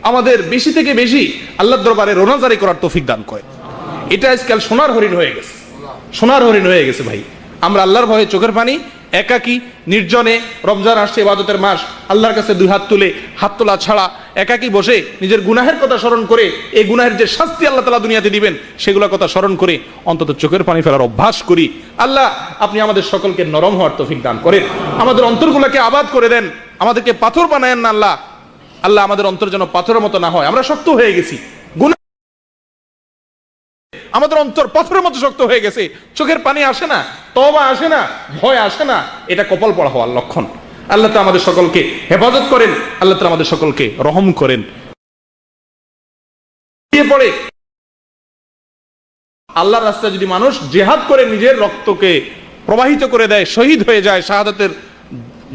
আমাদের বেশি থেকে বেশি আল্লাহর দরবারে রোনাজারি করার তৌফিক দান করে। এটা আজকাল সোনার হরিণ হয়ে গেছে, সোনার হরিণ হয়ে গেছে ভাই। আমরা আল্লাহর ভয়ে চোখের পানি একাকী নির্জনে, রমজান আসছে ইবাদতের মাস, আল্লাহর কাছে দুই হাত তুলে, হাত তোলা ছাড়া একাকী বসে নিজের গুনাহের কথা স্মরণ করে, এই গুনাহের যে শাস্তি আল্লাহ তাআলা দুনিয়াতে দিবেন সেগুলোর কথা স্মরণ করে অন্তত চোখের পানি ফেলার অভ্যাস করি। আল্লাহ আপনি আমাদের সকলকে নরম হওয়ার তৌফিক দান করেন, আমাদের অন্তরগুলোকে আবাদ করে দেন, আমাদেরকে পাথর বানায়েন না আল্লাহ। আল্লাহ আমাদের অন্তর যেন পাথরের মতো না হয়, আমরা শক্ত হয়ে গেছি, আমাদের অন্তর পাথরের মতো শক্ত হয়ে গেছে, চোখের পানি আসে না, তওবা আসে না, ভয় আসে না, এটা কপাল পড়া হওয়ার লক্ষণ। আল্লাহ তাআলা আমাদের সকলকে হেফাজত করেন, আল্লাহ তাআলা আমাদের সকলকে রহম করেন। পড়ে আল্লাহর রাস্তায় যদি মানুষ জিহাদ করে নিজের রক্তকে প্রবাহিত করে দেয়, শহীদ হয়ে যায়, শাহাদাতের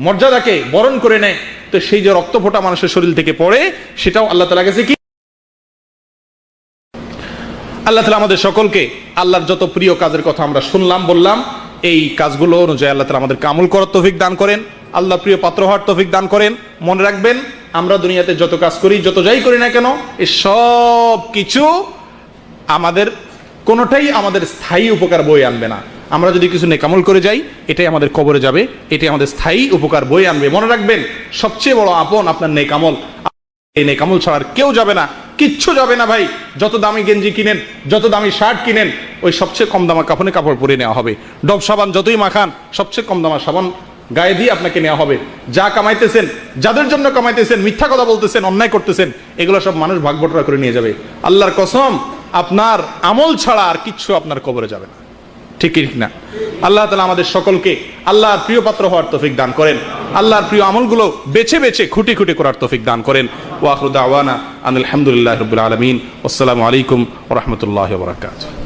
মর্যাদাকে বরণ করে নেয়, তো সেই যে রক্ত ফোঁটা মানুষের শরীর থেকে পড়ে, সেটাও আল্লাহ তাআলা কাছে কি। আল্লাহ তাআলা আমাদের সকলকে আল্লাহর যত প্রিয় কাজের কথা আমরা শুনলাম, বললাম, এই কাজগুলো অনুযায়ী আল্লাহ তাআলা আমাদেরকে আমল করার তৌফিক দান করেন, আল্লাহ প্রিয় পাত্র হওয়ার তৌফিক দান করেন। মনে রাখবেন আমরা দুনিয়াতে যত কাজ করি, যত যাই করি না কেন, এই সব কিছু আমাদের কোনোটাই আমাদের স্থায়ী উপকার বয়ে আনবে না। আমরা যদি কিছু নেকামল করে যাই, এটাই আমাদের কবরে যাবে, এটাই আমাদের স্থায়ী উপকার বয়ে আনবে। মনে রাখবেন সবচেয়ে বড় আপন আপনার নেকামল, এই নেকামল ছাড়া কেউ যাবে না, কিচ্ছু যাবে না ভাই। যত দামি গেঞ্জি কিনেন, যত দামি শার্ট কিনেন, ওই সবচেয়ে কম দামা কাফনে কাপড় পরে নেওয়া হবে। ডব সাবান যতই মাখান, সবচেয়ে কম দামা সাবান গায়ে দিয়ে আপনাকে নেওয়া হবে। যা কামাইতেছেন, যাদের জন্য কামাইতেছেন, মিথ্যা কথা বলতেছেন, অন্যায় করতেছেন, এগুলো সব মানুষ ভাগ বটরা করে নিয়ে যাবে। আল্লাহর কসম আপনার আমল ছাড়া আর কিচ্ছু আপনার কবরে যাবে না, ঠিক না? আল্লাহ তাআলা আমাদের সকলকে আল্লাহর প্রিয় পাত্র হওয়ার তৌফিক দান করেন। আল্লাহর প্রিয় আমলগুলো বেছে বেছে খুঁটি খুঁটি করার তৌফিক দান করেন। ওয়া আখিরু দাওয়ানা আলহামদুলিল্লাহি রাব্বিল আলামিন। আসসালামু আলাইকুম ওয়া রাহমাতুল্লাহি ওয়া বারাকাতুহু।